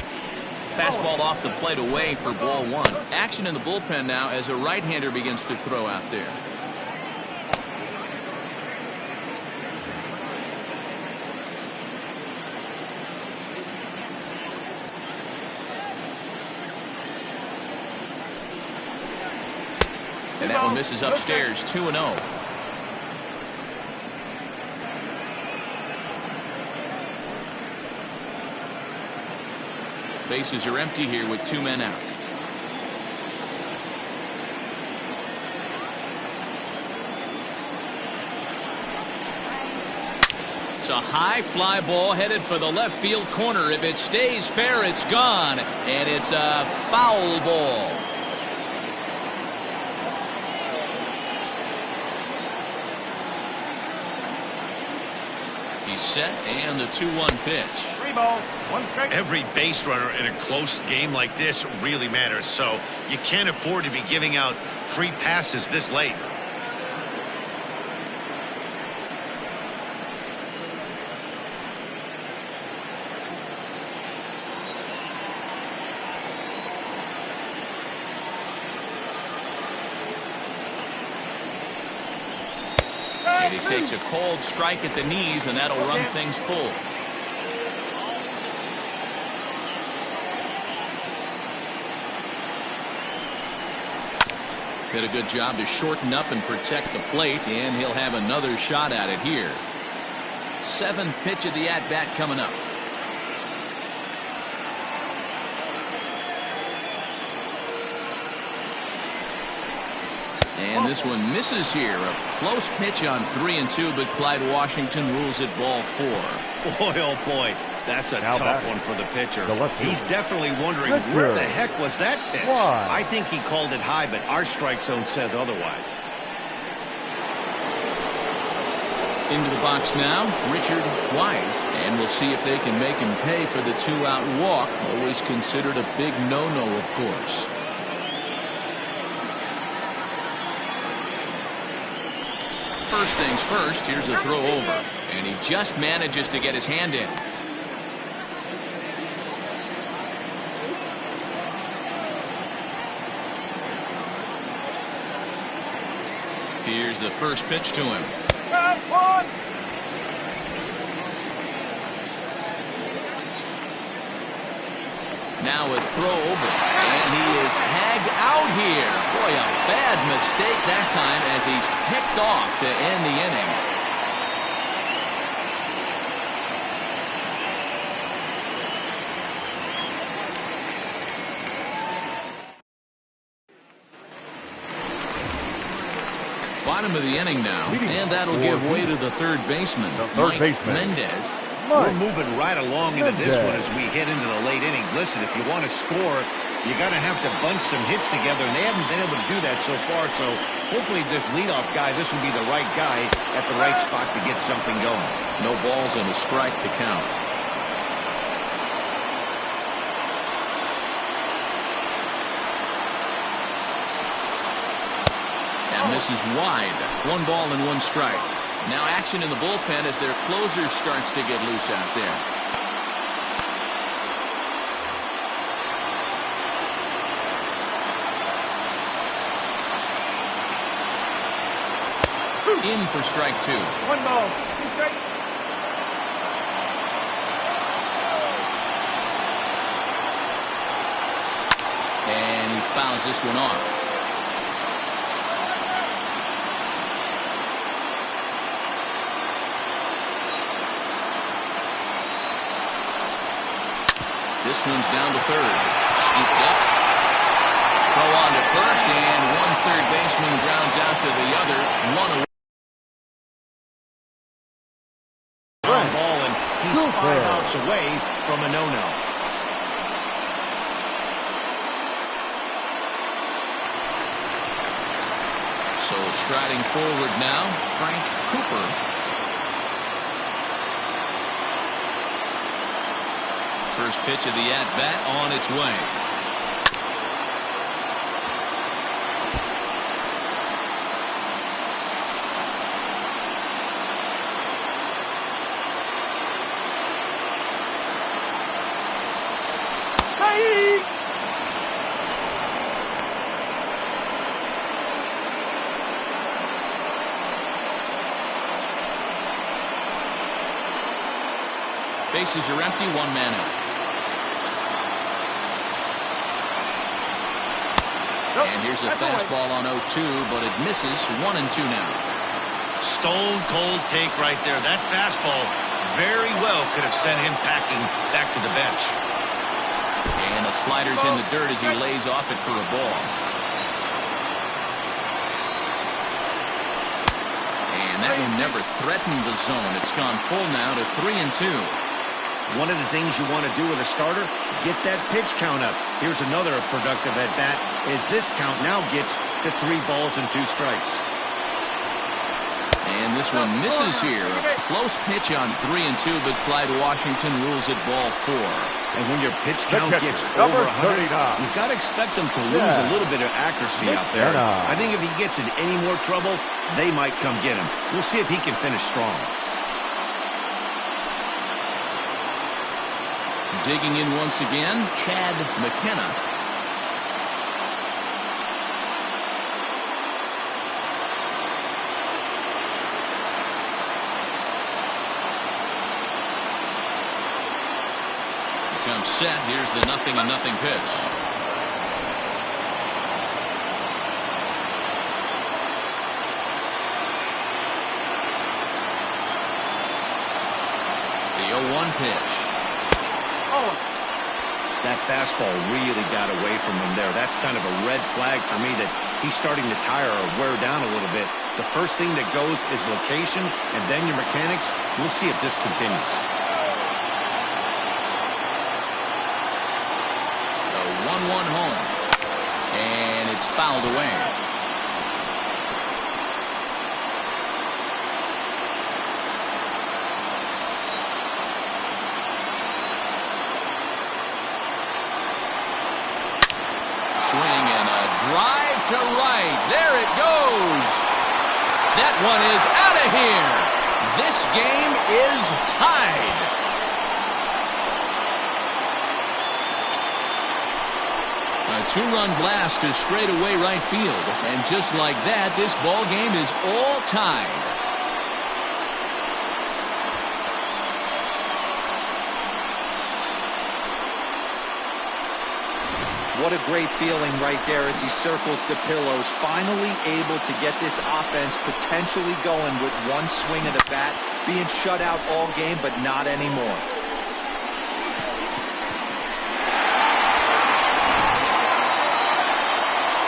Fastball off the plate away for ball 1. Action in the bullpen now as a right-hander begins to throw out there. And that one misses upstairs, 2-0. Bases are empty here with 2 men out. It's a high fly ball headed for the left field corner. If it stays fair, it's gone. And it's a foul ball. He's set, and the 2-1 pitch. 3 balls, 1 strike. Every base runner in a close game like this really matters, so you can't afford to be giving out free passes this late. And he takes a cold strike at the knees, and that'll run things full. Did a good job to shorten up and protect the plate, and he'll have another shot at it here. 7th pitch of the at-bat coming up. And this one misses here. A close pitch on 3-2, but Clyde Washington rules it ball 4. Boy, oh boy, that's a tough one for the pitcher. He's definitely wondering Pitcher. where the heck was that pitch? Why? I think he called it high, but our strike zone says otherwise. Into the box now, Richard Wise. And we'll see if they can make him pay for the 2-out walk. Always considered a big no-no, of course. First things first, here's a throw over. And he just manages to get his hand in. Here's the first pitch to him. Now a throw over, and he is tagged out here. Boy, a bad mistake that time as he's picked off to end the inning. Bottom of the inning now, and that'll give way to the third baseman, Mike Mendez. We're moving right along into this one as we head into the late innings. Listen, if you want to score, you got to have to bunch some hits together, and they haven't been able to do that so far. So hopefully this leadoff guy, this will be the right guy at the right spot to get something going. No balls and a strike to count. That misses wide. 1 ball and 1 strike. Now action in the bullpen as their closer starts to get loose out there. In for strike 2. 1 ball, 2 strikes. And he fouls this one off. This one's down to third. Scooped up. Throw on to first, and one third baseman grounds out to the other. 1 away. Ball, and he's 5 outs away from a no-no. So striding forward now, Frank Cooper. First pitch of the at-bat on its way. Hey! Bases are empty, 1 man out. And here's a fastball on 0-2, but it misses. 1-2 now. Stone cold take right there. That fastball very well could have sent him packing back to the bench. And the slider's in the dirt as he lays off it for a ball. And that one never threatened the zone. It's gone full now to 3-2. One of the things you want to do with a starter, get that pitch count up. Here's another productive at-bat as this count now gets to 3 balls and 2 strikes. And this one misses here. A close pitch on 3-2, but Clyde Washington rules it ball 4. And when your pitch count gets over 100, you've got to expect them to lose a little bit of accuracy out there. I think if he gets in any more trouble, they might come get him. We'll see if he can finish strong. Digging in once again, Chad McKenna. comes set. Here's the 0-0 pitch. The 0-1 pitch. That fastball really got away from him there. That's kind of a red flag for me that he's starting to tire or wear down a little bit. The first thing that goes is location and then your mechanics. We'll see if this continues. The 1-1 home. And it's fouled away. Swing and a drive to right. There it goes. That one is out of here. This game is tied. A two-run blast to straightaway right field. And just like that, this ball game is all tied. What a great feeling right there as he circles the pillows. Finally able to get this offense potentially going with one swing of the bat. Being shut out all game, but not anymore.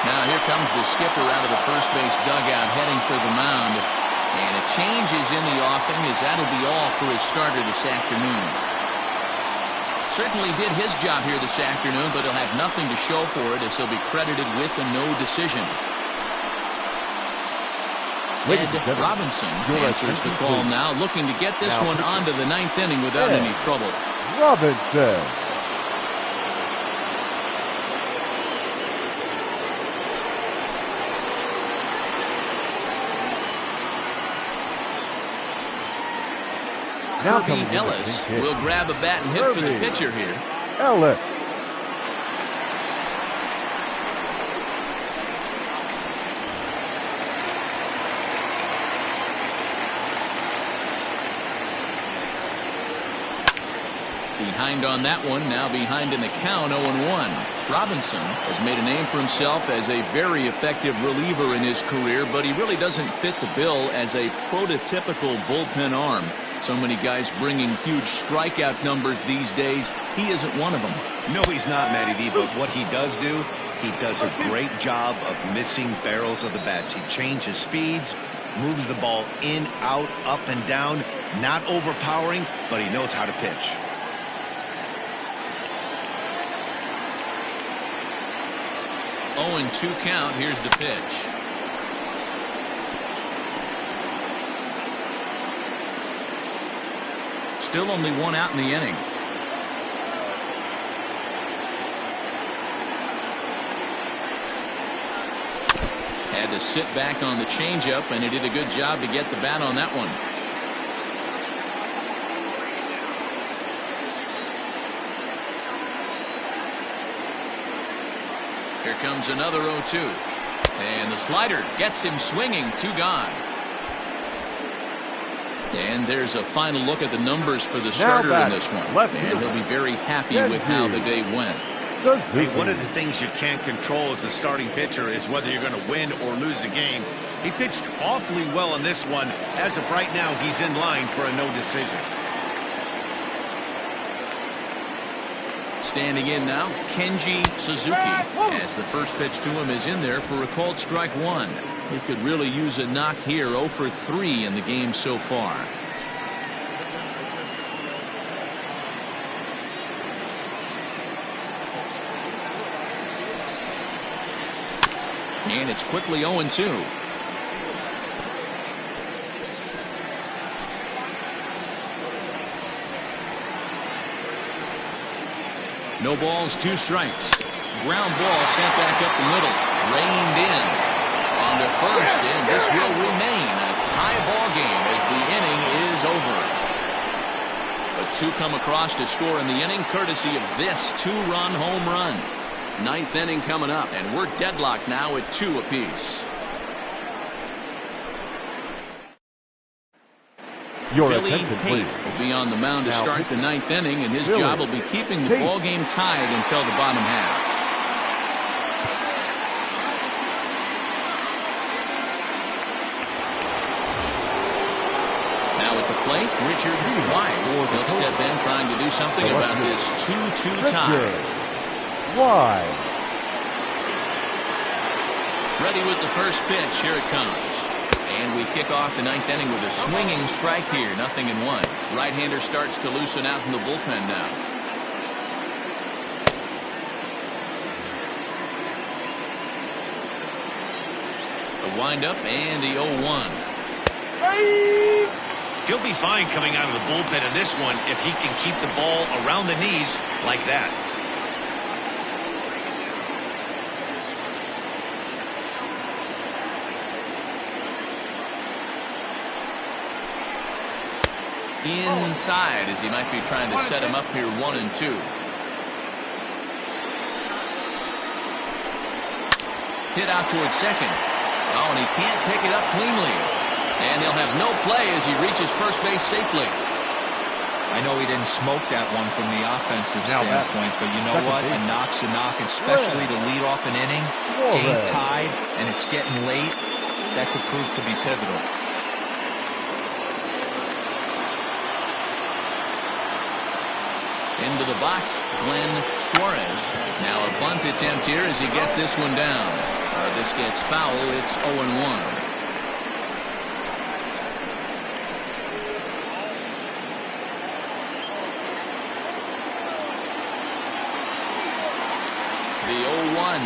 Now here comes the skipper out of the first base dugout heading for the mound. And a change is in the offing as that'll be all for his starter this afternoon. Certainly did his job here this afternoon, but he'll have nothing to show for it as he'll be credited with a no decision. Ed Robinson answers the call now, looking to get this one onto the 9th inning without any trouble. Robinson. Kirby Ellis will grab a bat and hit for the pitcher here. Ellis. Behind on that one, now behind in the count, 0-1. Robinson has made a name for himself as a very effective reliever in his career, but he really doesn't fit the bill as a prototypical bullpen arm. So many guys bringing huge strikeout numbers these days. He isn't one of them. No, he's not, Matty D, but what he does do, he does a great job of missing barrels of the bats. He changes speeds, moves the ball in, out, up, and down. Not overpowering, but he knows how to pitch. Oh, and 2 count. Here's the pitch. Still only 1 out in the inning. Had to sit back on the changeup, and he did a good job to get the bat on that one. Here comes another 0-2. And the slider gets him swinging. 2 gone. And there's a final look at the numbers for the starter in this one. And he'll be very happy with how the day went. Hey, one of the things you can't control as a starting pitcher is whether you're going to win or lose a game. He pitched awfully well in this one. As of right now, he's in line for a no decision. Standing in now, Kenji Suzuki, as the first pitch to him is in there for a called strike 1. He could really use a knock here. 0 for 3 in the game so far. And it's quickly 0-2. No balls, 2 strikes. Ground ball sent back up the middle. Reined in on the first, and this will remain a tie ball game as the inning is over. But 2 come across to score in the inning, courtesy of this 2-run home run. 9th inning coming up, and we're deadlocked now at 2 apiece. Your Billy attention, Pate please. will be on the mound to Now, start the 9th inning, and his Billy job will be keeping the Pate. ball game tied until the bottom half. Now at the plate, Richard Wise. He'll step in trying to do something about this 2-2 tie. Wise. Ready with the first pitch. Here it comes. And we kick off the 9th inning with a swinging strike here. 0-1. Right-hander starts to loosen out in the bullpen now. The windup and the 0-1. He'll be fine coming out of the bullpen in this one if he can keep the ball around the knees like that. Inside, as he might be trying to set him up here 1-2. Hit out towards second. Oh, and he can't pick it up cleanly. And he'll have no play as he reaches first base safely. I know he didn't smoke that one from the offensive standpoint, but you know what? A knock's a knock, especially to lead off an inning. Game tied, and it's getting late. That could prove to be pivotal. Into the box, Glenn Suarez. Now a bunt attempt here as he gets this one down. This gets foul. It's 0-1. The 0-1.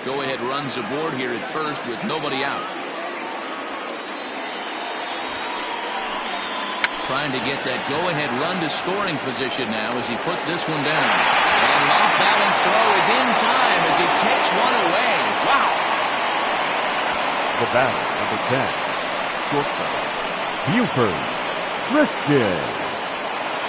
Go-ahead runs aboard here at first with nobody out. Trying to get that go-ahead run to scoring position now as he puts this one down. And an off-balance throw is in time as he takes one away. Wow! The batter, number 10. Shortstop, Buford Christian.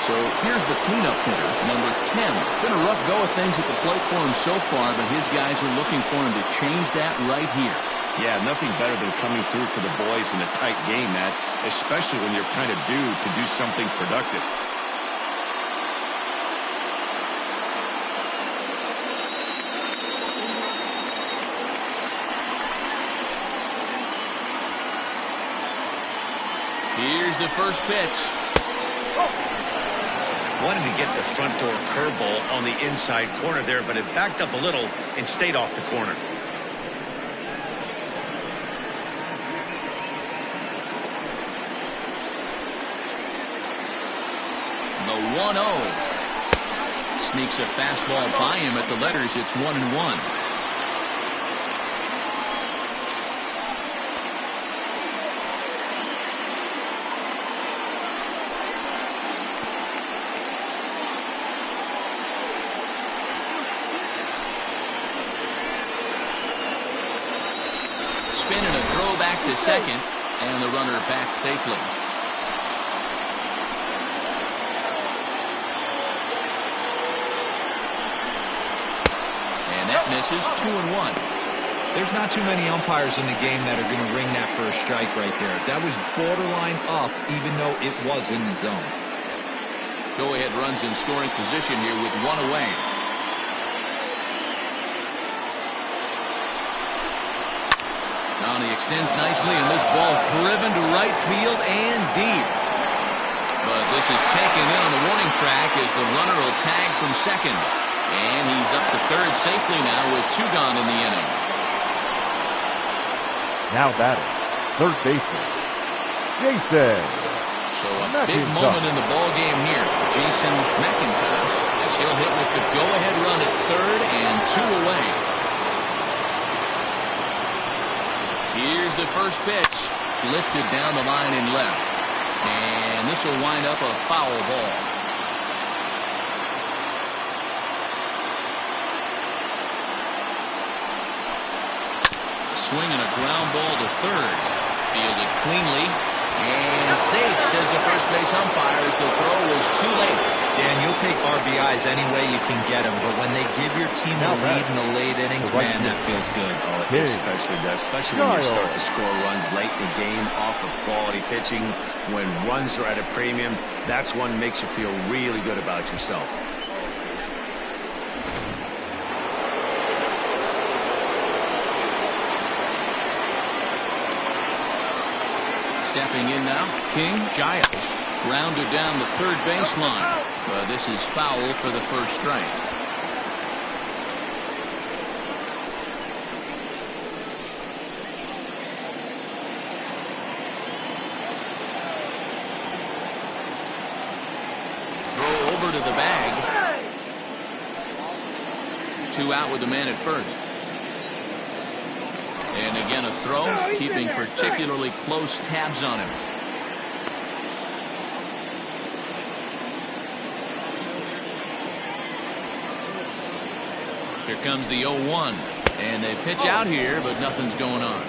So here's the cleanup hitter, number 10. It's been a rough go of things at the plate for him so far, but his guys are looking for him to change that right here. Yeah, nothing better than coming through for the boys in a tight game, Matt, especially when you're kind of due to do something productive. Here's the first pitch. Wanted to get the front door curveball on the inside corner there, but it backed up a little and stayed off the corner. The 1-0. Sneaks a fastball by him at the letters. It's 1-1. Spin and a throw back to second, and the runner back safely. And that misses. 2-1. There's not too many umpires in the game that are going to ring that for a strike right there. That was borderline up, even though it was in the zone. Go-ahead runs in scoring position here with one away. Now he extends nicely, and this ball is driven to right field and deep. But this is taken in on the warning track as the runner will tag from second. And he's up to third safely now with 2 gone in the inning. Now batting, third baseman, Jason. So a big moment in the ball game here. Jason McIntosh as he'll hit with the go-ahead run at third and 2 away. Here's the first pitch. Lifted down the line in left. And this will wind up a foul ball. Swing and a ground ball to third. Fielded cleanly. And safe, says the first base umpire, as the throw was too late. Dan, you'll take RBIs any way you can get them, but when they give your team the lead in the late innings, man, that feels good. Oh, it especially does, especially when you start to score runs late in the game off of quality pitching. When runs are at a premium, that's one that makes you feel really good about yourself. Stepping in now, King Giles. Grounded down the third baseline. But this is foul for the first strike. Throw over to the bag. 2 out with the man at first. And again a throw, keeping particularly close tabs on him. Here comes the 0-1. And they pitch out here, but nothing's going on.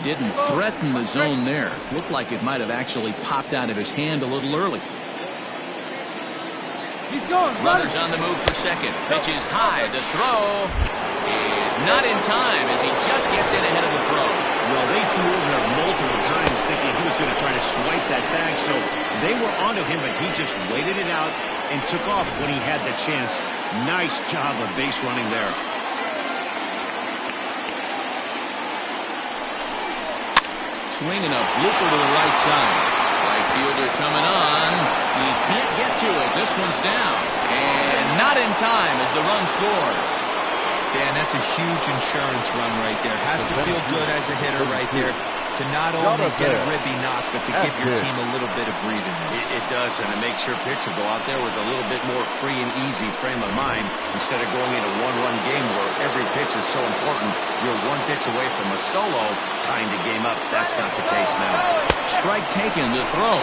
Didn't threaten the zone there. Looked like it might have actually popped out of his hand a little early. He's going. Runners on the move for second. Pitch is high. The throw is not in time as he just gets in ahead of the throw. Well, they threw over there multiple times thinking he was going to try to swipe that bag, so they were onto him, but he just waited it out and took off when he had the chance. Nice job of base running there. Swinging a blooper to the right side. Right fielder coming on. He can't get to it. This one's down. And not in time as the run scores. Dan, that's a huge insurance run right there. Has to feel good as a hitter right there to not only get a ribby knock, but to give your team a little bit of breathing room. It does, and it makes your pitcher go out there with a little bit more free and easy frame of mind instead of going into one-run game where every pitch is so important. You're one pitch away from a solo tying the game up. That's not the case now. Strike taken to throw.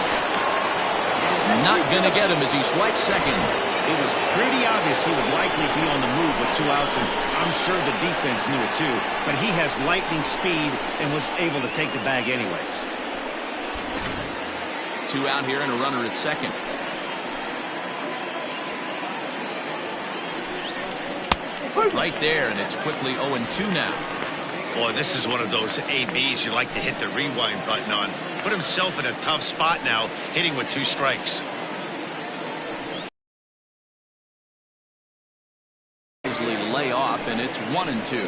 Not going to get him as he swipes second. It was pretty obvious he would likely be on the move with 2 outs, and I'm sure the defense knew it too. But he has lightning speed and was able to take the bag anyways. 2 out here and a runner at second. Right there, and it's quickly 0-2 now. Boy, this is one of those ABs you like to hit the rewind button on. Put himself in a tough spot now, hitting with 2 strikes. Lay off, and it's 1-2.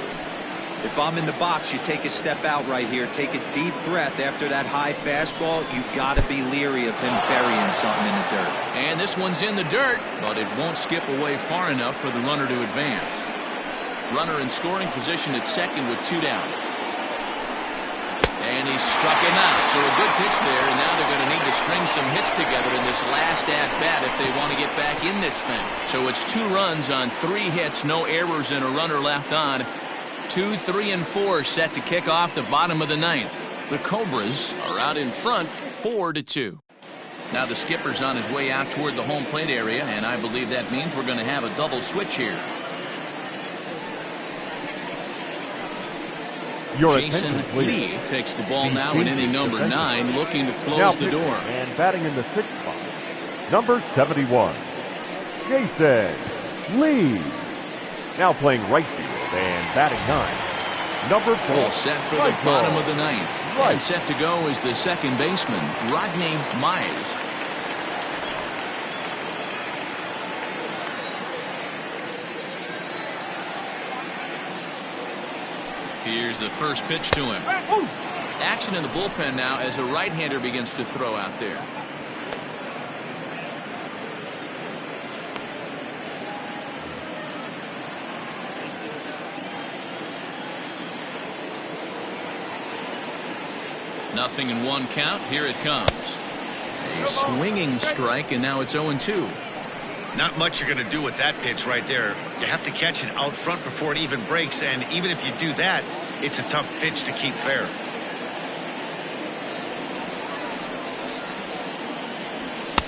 If I'm in the box, you take a step out right here, take a deep breath after that high fastball. You've got to be leery of him burying something in the dirt. And this one's in the dirt, but it won't skip away far enough for the runner to advance. Runner in scoring position at second with 2 down. And he struck him out. So a good pitch there, and now they're going to need to string some hits together in this last at-bat if they want to get back in this thing. So it's 2 runs on 3 hits, no errors, and a runner left on. 2, 3, and 4 set to kick off the bottom of the 9th. The Cobras are out in front 4-2. Now the skipper's on his way out toward the home plate area, and I believe that means we're going to have a double switch here. Jason Lee takes the ball now in inning number 9, looking to close the door. And batting in the 6th spot, number 71, Jason Lee. Now playing right field and batting 9, number 4. All set for the bottom of the 9th. And set to go is the second baseman, Rodney Mize. Here's the first pitch to him. Action in the bullpen now as a right-hander begins to throw out there. Nothing in 1 count. Here it comes. A swinging strike, and now it's 0-2. Not much you're going to do with that pitch right there. You have to catch it out front before it even breaks, and even if you do that, it's a tough pitch to keep fair.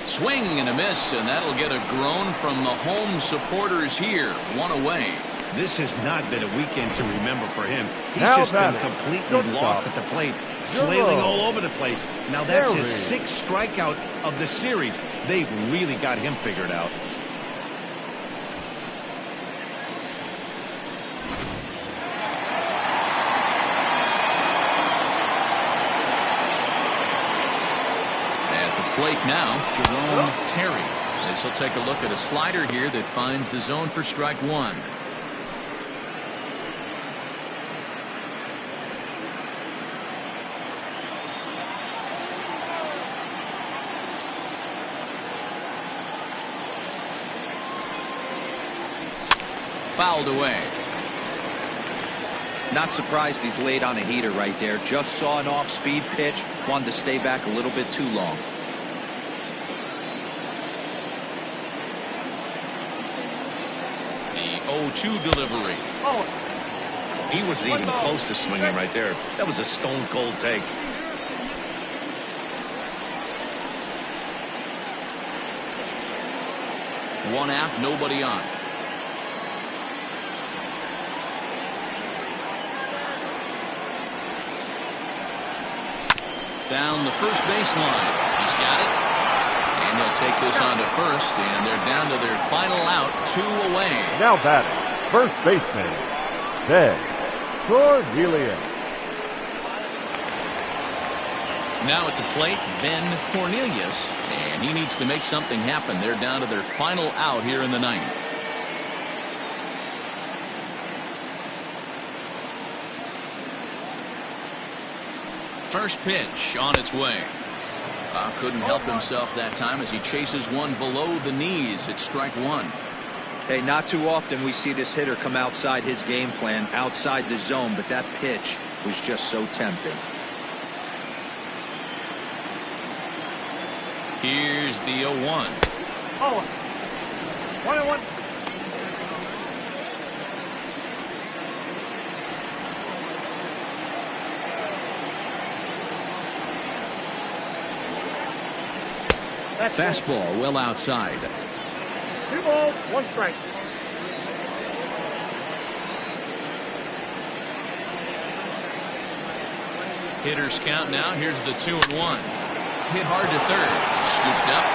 Swing and a miss, and that'll get a groan from the home supporters here. One away. This has not been a weekend to remember for him. He's Now just been batting. completely lost at the plate, flailing all over the place. Now that's his 6th strikeout of the series. They've really got him figured out. At the plate now, Jerome Terry. This will take a look at a slider here that finds the zone for strike one. Fouled away. Not surprised he's laid on a heater right there. Just saw an off-speed pitch. Wanted to stay back a little bit too long. The 0-2 delivery. He wasn't even close to swinging right there. That was a stone-cold take. One out, nobody on. Down the first baseline. He's got it. And he'll take this on to first, and they're down to their final out, 2 away. Now batting, first baseman, Ben Cornelius. Now at the plate, Ben Cornelius, and he needs to make something happen. They're down to their final out here in the 9th. First pitch on its way. Couldn't help himself that time as he chases one below the knees. It's strike one. Hey, not too often we see this hitter come outside his game plan, outside the zone, but that pitch was just so tempting. Here's the 0-1. 1-1. Fastball well outside. 2 balls, 1 strike. Hitters count now. Here's the 2-1. Hit hard to third. Scooped up.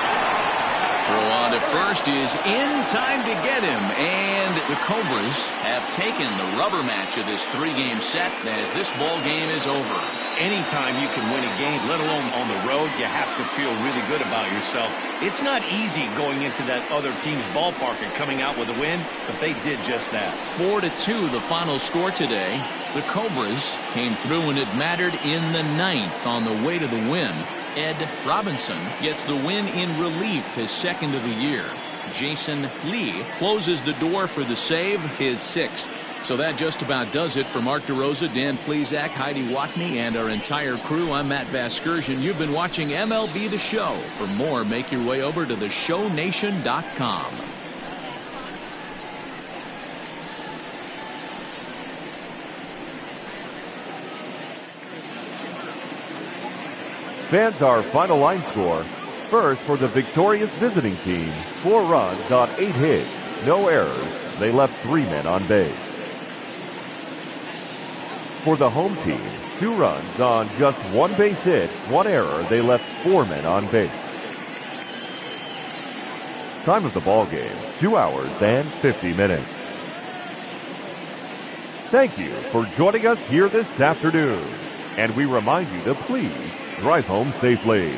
Throw on to first is in time to get him. And the Cobras have taken the rubber match of this 3-game set as this ball game is over. Anytime you can win a game, let alone on the road, you have to feel really good about yourself. It's not easy going into that other team's ballpark and coming out with a win, but they did just that. 4-2 the final score today. The Cobras came through and it mattered in the 9th on the way to the win. Ed Robinson gets the win in relief, his 2nd of the year. Jason Lee closes the door for the save, his 6th. So that just about does it for Mark DeRosa, Dan Plesac, Heidi Watney, and our entire crew. I'm Matt Vasgersian. You've been watching MLB The Show. For more, make your way over to theshownation.com. Fans, our final line score. First, for the victorious visiting team, 4 runs on 8 hits, no errors. They left 3 men on base. For the home team, 2 runs on just 1 base hit, 1 error. They left 4 men on base. Time of the ball game, 2 hours and 50 minutes. Thank you for joining us here this afternoon. And we remind you to please drive home safely.